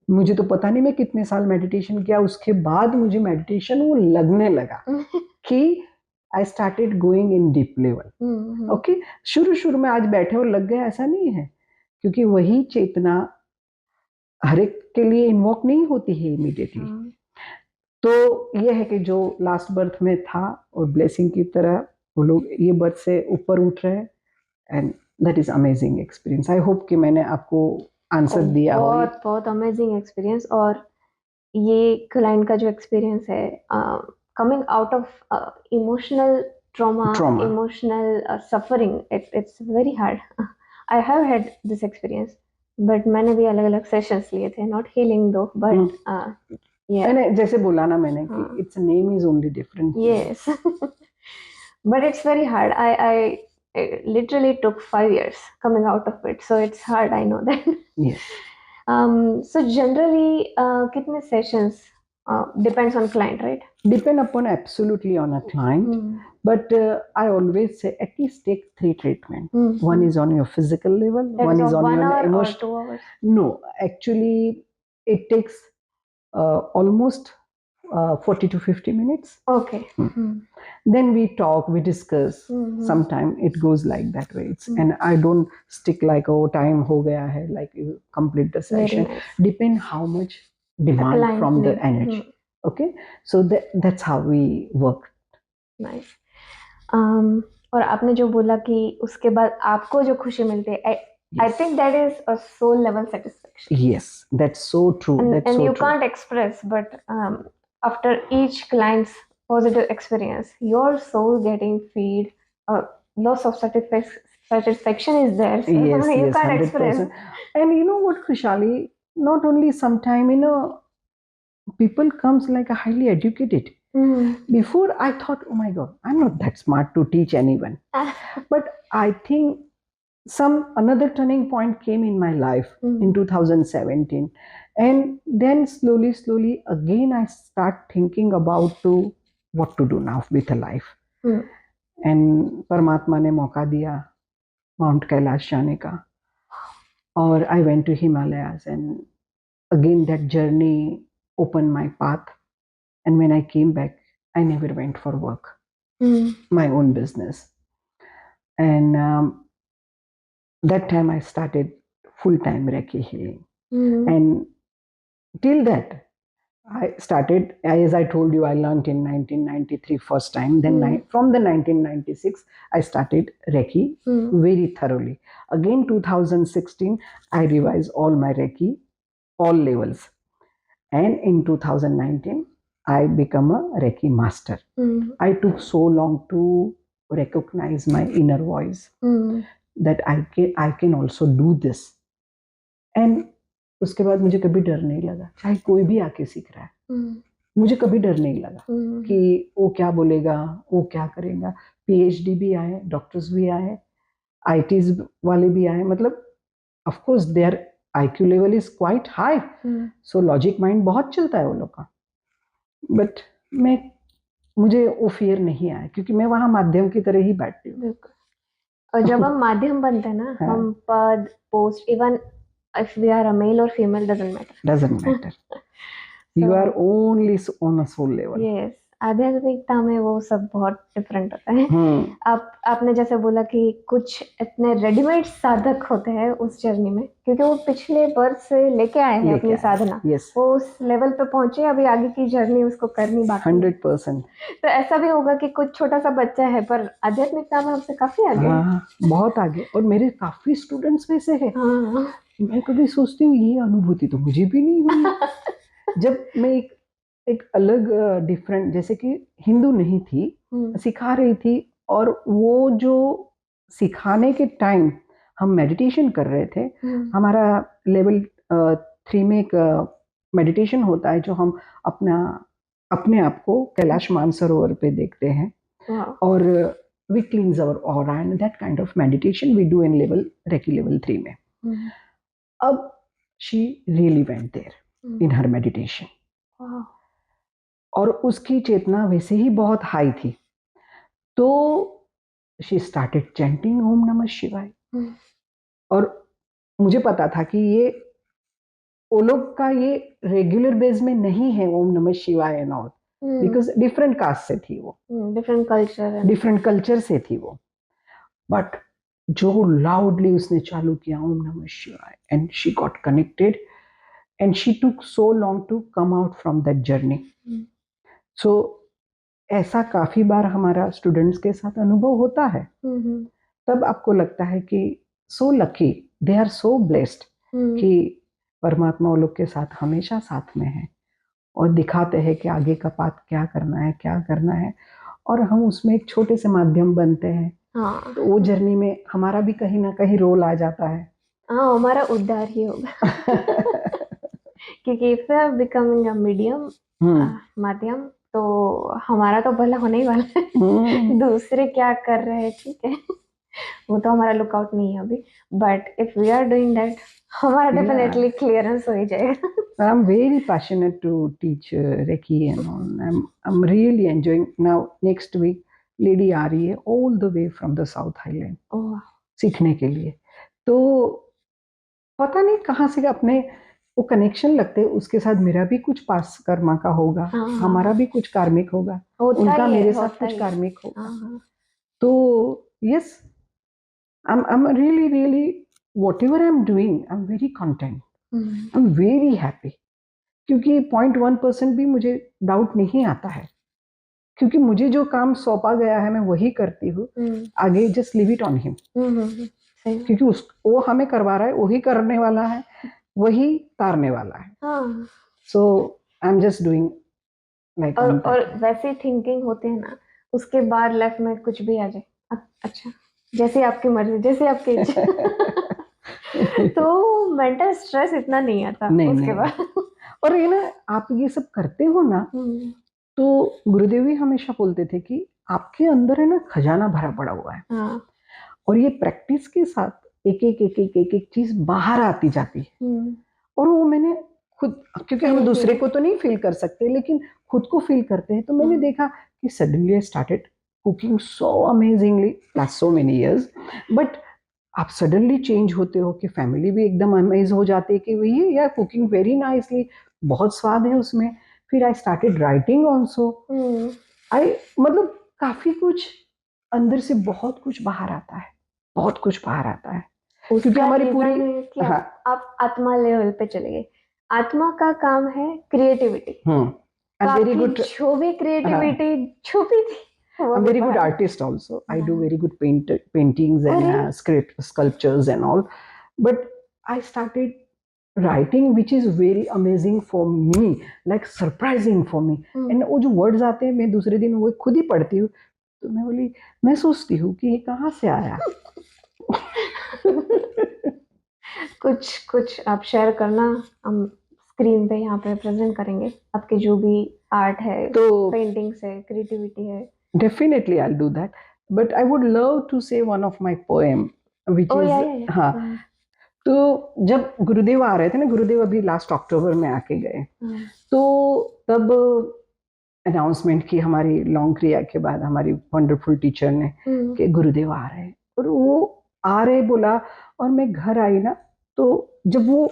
मुझे तो पता नहीं मैं कितने साल मेडिटेशन किया, उसके बाद मुझे मेडिटेशन वो लगने लगा कि I started going in deep level. Okay, शुरू में आज बैठे और लग गया ऐसा नहीं है, क्योंकि वही चेतना हर एक के लिए इन्वॉक नहीं होती है इमीडिएटली। तो ये है कि जो लास्ट बर्थ में था और ब्लेसिंग की तरह वो लोग ये बर्थ से ऊपर उठ रहे हैं, and that is amazing experience. I hope कि मैंने आपको आंसर दिया हो। बहुत बहुत अमेजिंग एक्सपीरियंस। और ये क्लाइंट का जो एक्सपीरियंस है, coming out of emotional trauma, emotional suffering, it's very hard. I have had this experience, but मैंने भी अलग अलग सेशंस लिए थे, नॉट हीलिंग दो, बट मैंने जैसे बोला ना मैंने कि it's name is only different. Yes, but it's very hard. I literally took 5 years coming out of it, so it's hard, I know that. Yes. So generally, kitne sessions depends on client, right? Depend upon absolutely on a client, but I always say at least take 3 treatment. One is on your physical level, That one is is of on 1 your hour or emotional. 2 hours? No, actually, it takes almost 40 to 50 minutes. Okay. Then we talk, we discuss. Sometimes it goes like that way. And I don't stick like, oh, time ho gaya hai, like you complete the session. Very nice. Depend how much demand client from the need. energy. Okay, so that's how we work. Nice. और आपने जो बोला कि उसके बाद आपको जो खुशी मिलती है, I think that is a soul level satisfaction. Yes, that's so true. And you can't express, but after each client's positive experience, your soul getting feed, loss of satisfaction is there. So Yes, you yes, can't 100%. express. And you know what, Khushali, not only sometime, people comes like a highly educated. Before I thought, oh my God, I'm not that smart to teach anyone. But I think another turning point came in my life in 2017. And then slowly, again, I start thinking about what to do now with a life. And परमात्मा ने मौका दिया mount Kailash जाने का, और I went to Himalayas, and again that journey opened my path. And when I came back, I never went for work, my own business. And that time I started full-time Reiki healing. And till that, I started, as I told you, I learned in 1993 first time. Then from the 1996, I started Reiki very thoroughly. Again, 2016, I revised all my Reiki, all levels. And in 2019, I become a Reiki master. I took so long to recognize my inner voice that I can also do this. And उसके बाद मुझे कभी डर नहीं लगा, चाहे कोई भी आके सीख रहा है, मुझे कभी डर नहीं लगा कि वो क्या बोलेगा, वो क्या करेगा। PhD भी आए, डॉक्टर्स भी आए, ITs वाले भी आए, मतलब of course their IQ level is quite high, so logic mind बहुत चलता है वो लोग का। बट मैं मुझे वो फियर नहीं आया, क्योंकि मैं वहाँ माध्यम की तरह ही बैठती हूँ। बिल्कुल। और जब हम माध्यम बनते हैं ना, हाँ, हम पद, post, even if we are a male और female, doesn't matter. doesn't matter. You are so only on a soul level. Yes, आध्यात्मिकता में वो सब बहुत डिफरेंट होता है। हम्म, आपने जैसे बोला कि कुछ इतने रेडीमेड साधक होते हैं उस जर्नी में, क्योंकि वो पिछले बर्थ से लेके आए हैं लेके अपनी आए। साधना, यस, वो उस लेवल पे पहुंचे, अभी आगे की जर्नी उसको करनी बाकी है। 100%। तो ऐसा भी होगा कि कुछ छोटा सा बच्चा है पर आध्यात्मिकता में हमसे काफी आगे है। हाँ, बहुत आगे। और मेरे काफी स्टूडेंट्स में से है। हाँ। मैं कभी सोचती हूँ ये अनुभूति तो मुझे भी नहीं हुई। जब मैं एक अलग डिफरेंट, जैसे कि हिंदू नहीं थी, सिखा रही थी, और वो जो सिखाने के टाइम हम मेडिटेशन कर रहे थे। हमारा लेवल 3 में एक मेडिटेशन होता है, जो हम अपने आप को कैलाश मानसरोवर पे देखते हैं, वाह। और we cleanse our aura, and that kind of meditation we do in Reiki level 3 में। अब she really went there in her meditation, वाह। और उसकी चेतना वैसे ही बहुत हाई थी। तो she started chanting ओम नमः शिवाय, और मुझे पता था कि ये वो लोग का ये रेगुलर बेस में नहीं है ओम Namah Shivaya and all, because different caste से थी वो, डिफरेंट कल्चर से थी वो। बट जो लाउडली उसने चालू किया Om Namah Shivaya, and she got connected, and she took so long to come out from that journey. So ऐसा काफी बार हमारा स्टूडेंट्स के साथ अनुभव होता है। तब आपको लगता है कि so lucky, they are so blessed कि परमात्मा वो लोग के साथ हमेशा साथ में है, और दिखाते हैं कि आगे का पाथ क्या करना है, क्या करना है, और हम उसमें एक छोटे से माध्यम बनते हैं। हाँ। तो वो जर्नी में हमारा भी कहीं ना कहीं रोल आ जाता है। हाँ, हमारा उद्धार ही होगा। क्योंकि if we are becoming a medium, माध्यम, तो हमारा तो भला होने ही वाला है। दूसरे क्या कर रहे हैं, ठीक है, वो तो हमारा लुकआउट नहीं है अभी, but if we are doing that, हमारा डेफिनेटली क्लियरेंस हो ही जाएगा। I'm very passionate to teach Reiki and all. I'm really enjoying. Now next week lady आ रही है all the way from the South Highland सीखने के लिए। तो पता नहीं कहाँ से अपने वो कनेक्शन लगते हैं, उसके साथ मेरा भी कुछ पास कर्मा का होगा, हमारा भी कुछ कार्मिक होगा, उनका मेरे साथ कुछ कार्मिक होगा। तो yes, I'm really whatever I'm doing, I'm very content, I'm very happy, क्योंकि 0.1% भी मुझे डाउट नहीं आता है, क्योंकि मुझे जो काम सौंपा गया है मैं वही करती हूँ। आगे just leave it on him, क्योंकि वो हमें करवा रहा है, वही करने वाला है, वही तारने वाला है। So I am just doing like. और वैसे थिंकिंग होते हैं ना, उसके बाद लाइफ में कुछ भी आ जाए, अच्छा, जैसे आपकी मर्जी, जैसे आपकी इच्छा। तो मेंटल स्ट्रेस इतना नहीं आता उसके बाद। और ये ना, आप ये सब करते हो ना, तो गुरुदेव भी हमेशा बोलते थे कि आपके अंदर है ना खजाना भरा पड़ा हुआ है, और ये प्रैक्टिस के साथ एक चीज बाहर आती जाती है। और वो मैंने खुद, क्योंकि हम दूसरे को तो नहीं फील कर सकते, लेकिन खुद को फील करते हैं। तो मैंने देखा कि suddenly I started cooking so amazingly last so many years, but आप सडनली चेंज होते हो कि फैमिली भी एकदम अमेज हो जाती है कि ये यार कुकिंग वेरी नाइसली, बहुत स्वाद है उसमें। फिर आई स्टार्टेड राइटिंग ऑल्सो। आई मतलब काफी कुछ अंदर से बहुत कुछ बाहर आता है, बहुत कुछ बाहर आता है, क्योंकि हमारी पूरी कि आप आत्मा लेवल पे चले गए। आत्मा का काम है क्रिएटिविटी। वेरी गुड, जो भी क्रिएटिविटी छुपी थी, I'm very good artist also. I do very good paintings and sculptures and all. But I started writing, which is very amazing for me, like surprising for me. And वो जो words आते हैं, मैं दूसरे दिन वो खुद ही पढ़ती हूँ, तो मैं बोली, मैं सोचती हूँ कि ये कहाँ से आया। कुछ आप शेयर करना, हम स्क्रीन पे यहाँ पे प्रेजेंट करेंगे आपके जो भी आर्ट है, तो पेंटिंग्स है, क्रिएटिविटी है। Definitely I'll do that, but I would love to say one of my poem, which is हाँ। तो जब गुरुदेव आ रहे थे ना, गुरुदेव अभी लास्ट अक्टूबर में आके गए, तो तब अनाउंसमेंट की हमारी लॉन्ग क्रिया के बाद हमारी वंडरफुल टीचर ने कि गुरुदेव आ रहे हैं, और वो आ रहे बोला, और मैं घर आई ना, तो जब वो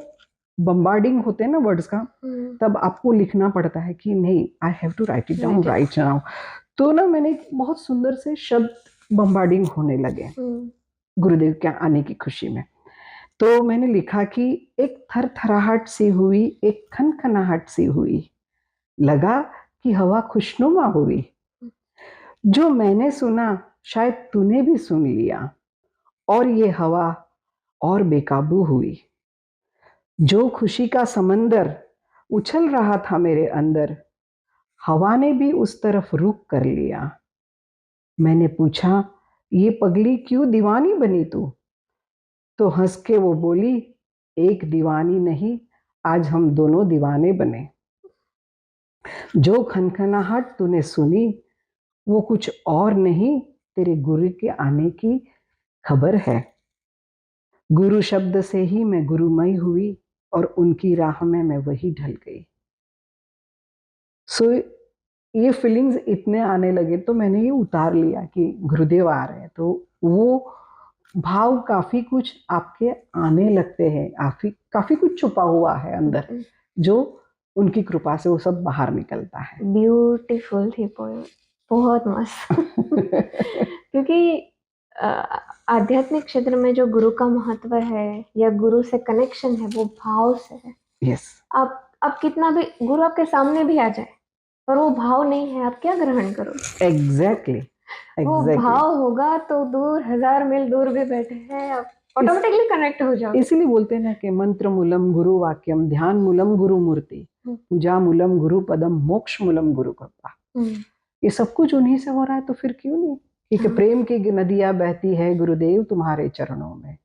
बम्बार्डिंग होते हैं ना वर्ड्स का, तब आपको लिखना पड़ता है कि नहीं, I have to write it down right now. तो ना मैंने बहुत सुंदर से शब्द बम्बार्डिंग होने लगे गुरुदेव के आने की खुशी में। तो मैंने लिखा कि एक थरथराहट सी हुई, एक खनखनाहट सी हुई, लगा कि हवा खुशनुमा हुई, जो मैंने सुना शायद तूने भी सुन लिया, और ये हवा और बेकाबू हुई। जो खुशी का समंदर उछल रहा था मेरे अंदर, हवा ने भी उस तरफ रुख कर लिया। मैंने पूछा, ये पगली क्यों दीवानी बनी तू? तो हंस के वो बोली, एक दीवानी नहीं, आज हम दोनों दीवाने बने। जो खनखनाहट तूने सुनी, वो कुछ और नहीं, तेरे गुरु के आने की खबर है। गुरु शब्द से ही मैं गुरुमय हुई, और उनकी राह में मैं वही ढल गई। सो ये फीलिंग्स इतने आने लगे, तो मैंने ये उतार लिया कि गुरुदेव आ रहे हैं, तो वो भाव काफी कुछ आपके आने लगते हैं, काफी कुछ छुपा हुआ है अंदर, जो उनकी कृपा से वो सब बाहर निकलता है। ब्यूटीफुल थी पोएम, बहुत मस्त। क्योंकि आध्यात्मिक क्षेत्र में जो गुरु का महत्व है या गुरु से कनेक्शन है, वो भाव से है। यस, आप कितना भी गुरु आपके सामने भी आ जाए, पर वो भाव नहीं है, आप क्या ग्रहण करोगे? एग्जैक्टली वो भाव होगा तो दूर, 1000 मील दूर भी बैठे हैं, आप ऑटोमेटिकली कनेक्ट हो जाओगे। इसीलिए बोलते हैं ना कि मंत्र मूलम गुरु वाक्यम, ध्यान मूलम गुरु मूर्ति, पूजा मूलम गुरु पदम, मोक्ष मूलम गुरु कृपा। ये सब कुछ उन्हीं से हो रहा है, तो फिर क्यों नहीं? क्योंकि प्रेम की नदियां बहती है गुरुदेव तुम्हारे चरणों में,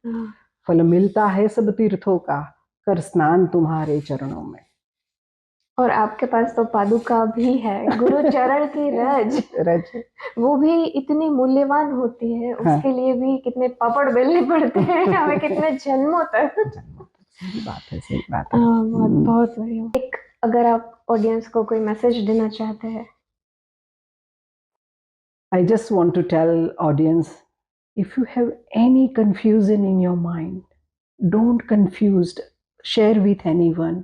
फल मिलता है सब तीर्थों का, कर स्नान तुम्हारे चरणों में। और आपके पास तो पादुका भी है, गुरु चरण की रज वो भी इतनी मूल्यवान होती है, उसके लिए भी कितने पापड़ बेलने पड़ते हैं हमें, कितने जन्मों तक। सही बात है, सही बात है। बहुत बढ़िया। एक अगर आप ऑडियंस को कोई मैसेज देना चाहते हैं। I just want to tell audience, if you have any confusion in your mind, don't confused, share with anyone,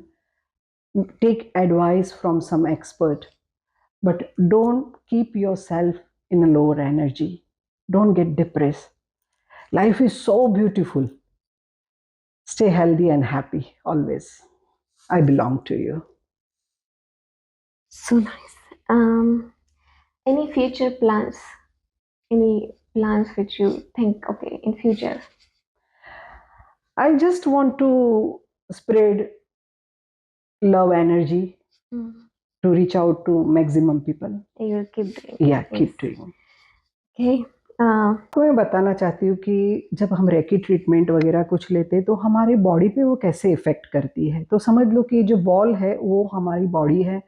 take advice from some expert, but don't keep yourself in a lower energy. Don't get depressed. Life is so beautiful. Stay healthy and happy always. I belong to you. So nice. Any future plans? Any plans which you think, okay, in future? I just want to spread love energy to reach out to maximum people. You'll keep doing. Yeah, keep doing. Okay. तो मैं बताना चाहती हूँ कि जब हम recce treatment वगैरह कुछ लेते हैं, तो हमारी बॉडी पे वो कैसे इफेक्ट करती है। तो समझ लो कि जो बॉल है वो हमारी बॉडी है,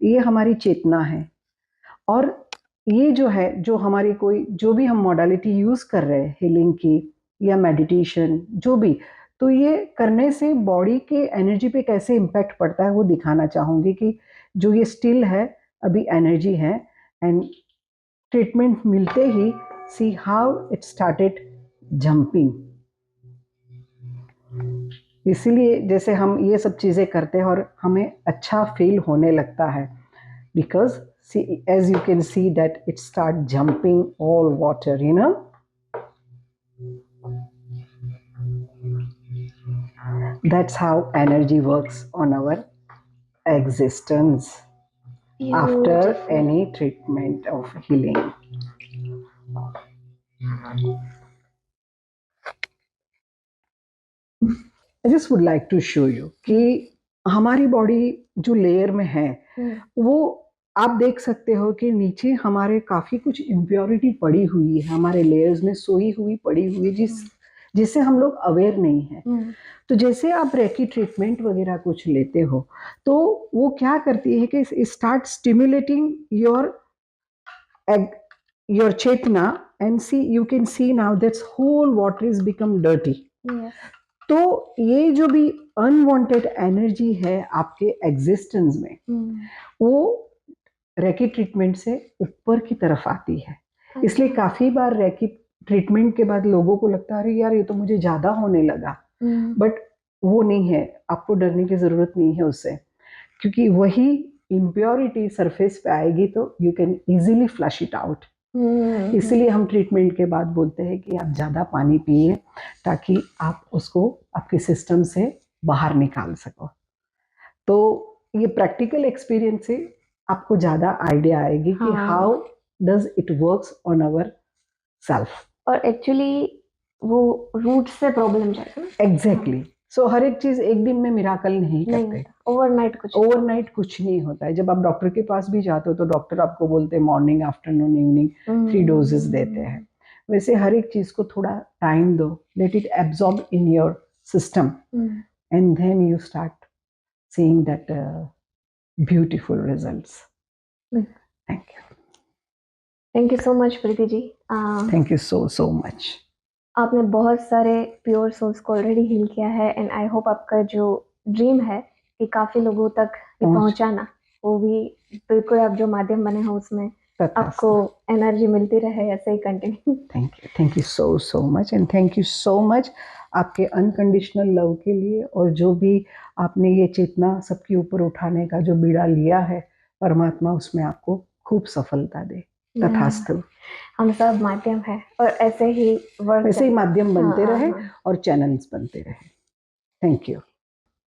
ये हमारी चेतना है, और ये जो है, जो हमारी कोई जो भी हम मॉडलिटी यूज़ कर रहे हैं, हीलिंग की या मेडिटेशन, जो भी, तो ये करने से बॉडी के एनर्जी पे कैसे इम्पैक्ट पड़ता है वो दिखाना चाहूँगी कि जो ये स्टिल है, अभी एनर्जी है, एंड ट्रीटमेंट मिलते ही see how it started jumping. इसीलिए जैसे हम ये सब चीज़ें करते हैं और हमें अच्छा फील होने लगता है, because see, as you can see that it start jumping all water, you know. That's how energy works on our existence. Beautiful. After any treatment of healing. I just would like to show you कि हमारी body जो layer में है, वो आप देख सकते हो कि नीचे हमारे काफी कुछ इम्प्योरिटी पड़ी हुई है, हमारे लेयर्स में सोई हुई पड़ी हुई, जिससे हम लोग अवेयर नहीं है। तो जैसे आप रेकी ट्रीटमेंट वगैरह कुछ लेते हो, तो वो क्या करती है कि start stimulating your chetna, and see you can see now that's whole water is become dirty. तो ये जो भी अनवांटेड एनर्जी है आपके एग्जिस्टेंस में, वो रेकी ट्रीटमेंट से ऊपर की तरफ आती है। इसलिए काफ़ी बार रेकी ट्रीटमेंट के बाद लोगों को लगता है अरे यार ये तो मुझे ज़्यादा होने लगा, बट वो नहीं है, आपको डरने की ज़रूरत नहीं है उससे, क्योंकि वही इम्प्योरिटी सरफेस पे आएगी तो you can easily flush it out. इसीलिए हम ट्रीटमेंट के बाद बोलते हैं कि आप ज़्यादा पानी पिए ताकि आप उसको आपके सिस्टम से बाहर निकाल सको। तो ये प्रैक्टिकल एक्सपीरियंस से आपको ज़्यादा आइडिया आएगी कि how does it works on our self. और एक्चुअली वो रूट से प्रॉब्लम जाएगा। एग्जैक्टली। सो हर एक चीज एक दिन में मिराकल नहीं करते, ओवरनाइट कुछ नहीं होता है। जब आप डॉक्टर के पास भी जाते हो तो डॉक्टर आपको बोलते हैं मॉर्निंग आफ्टरनून इवनिंग 3 डोजेस देते हैं। वैसे हर एक चीज को थोड़ा टाइम दो, let it absorb in your system and then you start seeing that beautiful results. Thank you so much Preeti ji. Thank you so much. आपने बहुत सारे प्योर सोल्स को ऑलरेडी हील किया है एंड आई होप आपका जो ड्रीम है कि काफी लोगों तक ये पहुंचाना, वो भी बिल्कुल आप जो माध्यम बने हो उसमें आपको एनर्जी मिलती रहे, ऐसे ही continue. Thank you so much and thank you so much आपके अनकंडीशनल लव के लिए, और जो भी आपने ये चेतना सबके ऊपर उठाने का जो बीड़ा लिया है, परमात्मा उसमें आपको खूब सफलता दे। तथास्तु। हम सब माध्यम है और ऐसे ही माध्यम बनते रहे और चैनल्स बनते रहे। Thank you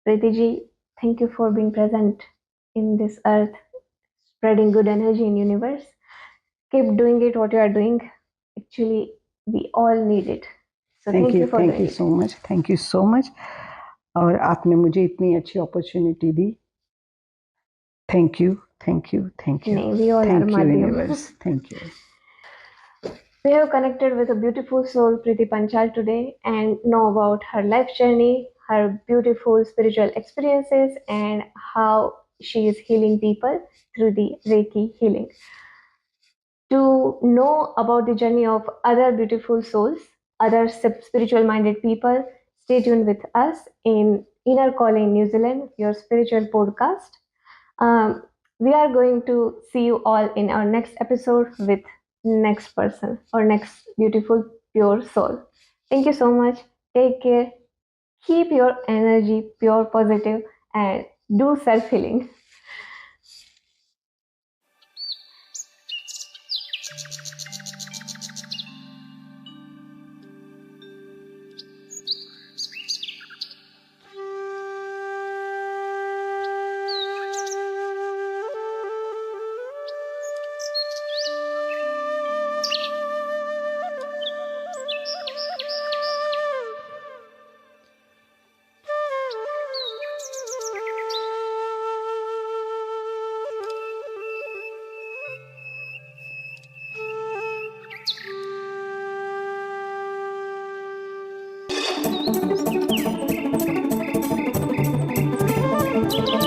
Preeti ji, thank you for being present in this earth, spreading good energy in universe. Keep doing it what you are doing. Actually we all need it. So thank you so much. Thank you so much. और आपने मुझे इतनी अच्छी opportunity the. Thank you. We all are universe. Thank you. We have connected with a beautiful soul, Preeti Panchal, today and know about her life journey, her beautiful spiritual experiences, and how she is healing people through the Reiki healing. To know about the journey of other beautiful souls, other spiritual minded people, stay tuned with us in Inner Calling New Zealand, your spiritual podcast. We are going to see you all in our next episode with next person or next beautiful pure soul. Thank you so much. Take care. Keep your energy pure, positive, and do self-healing. Thank you.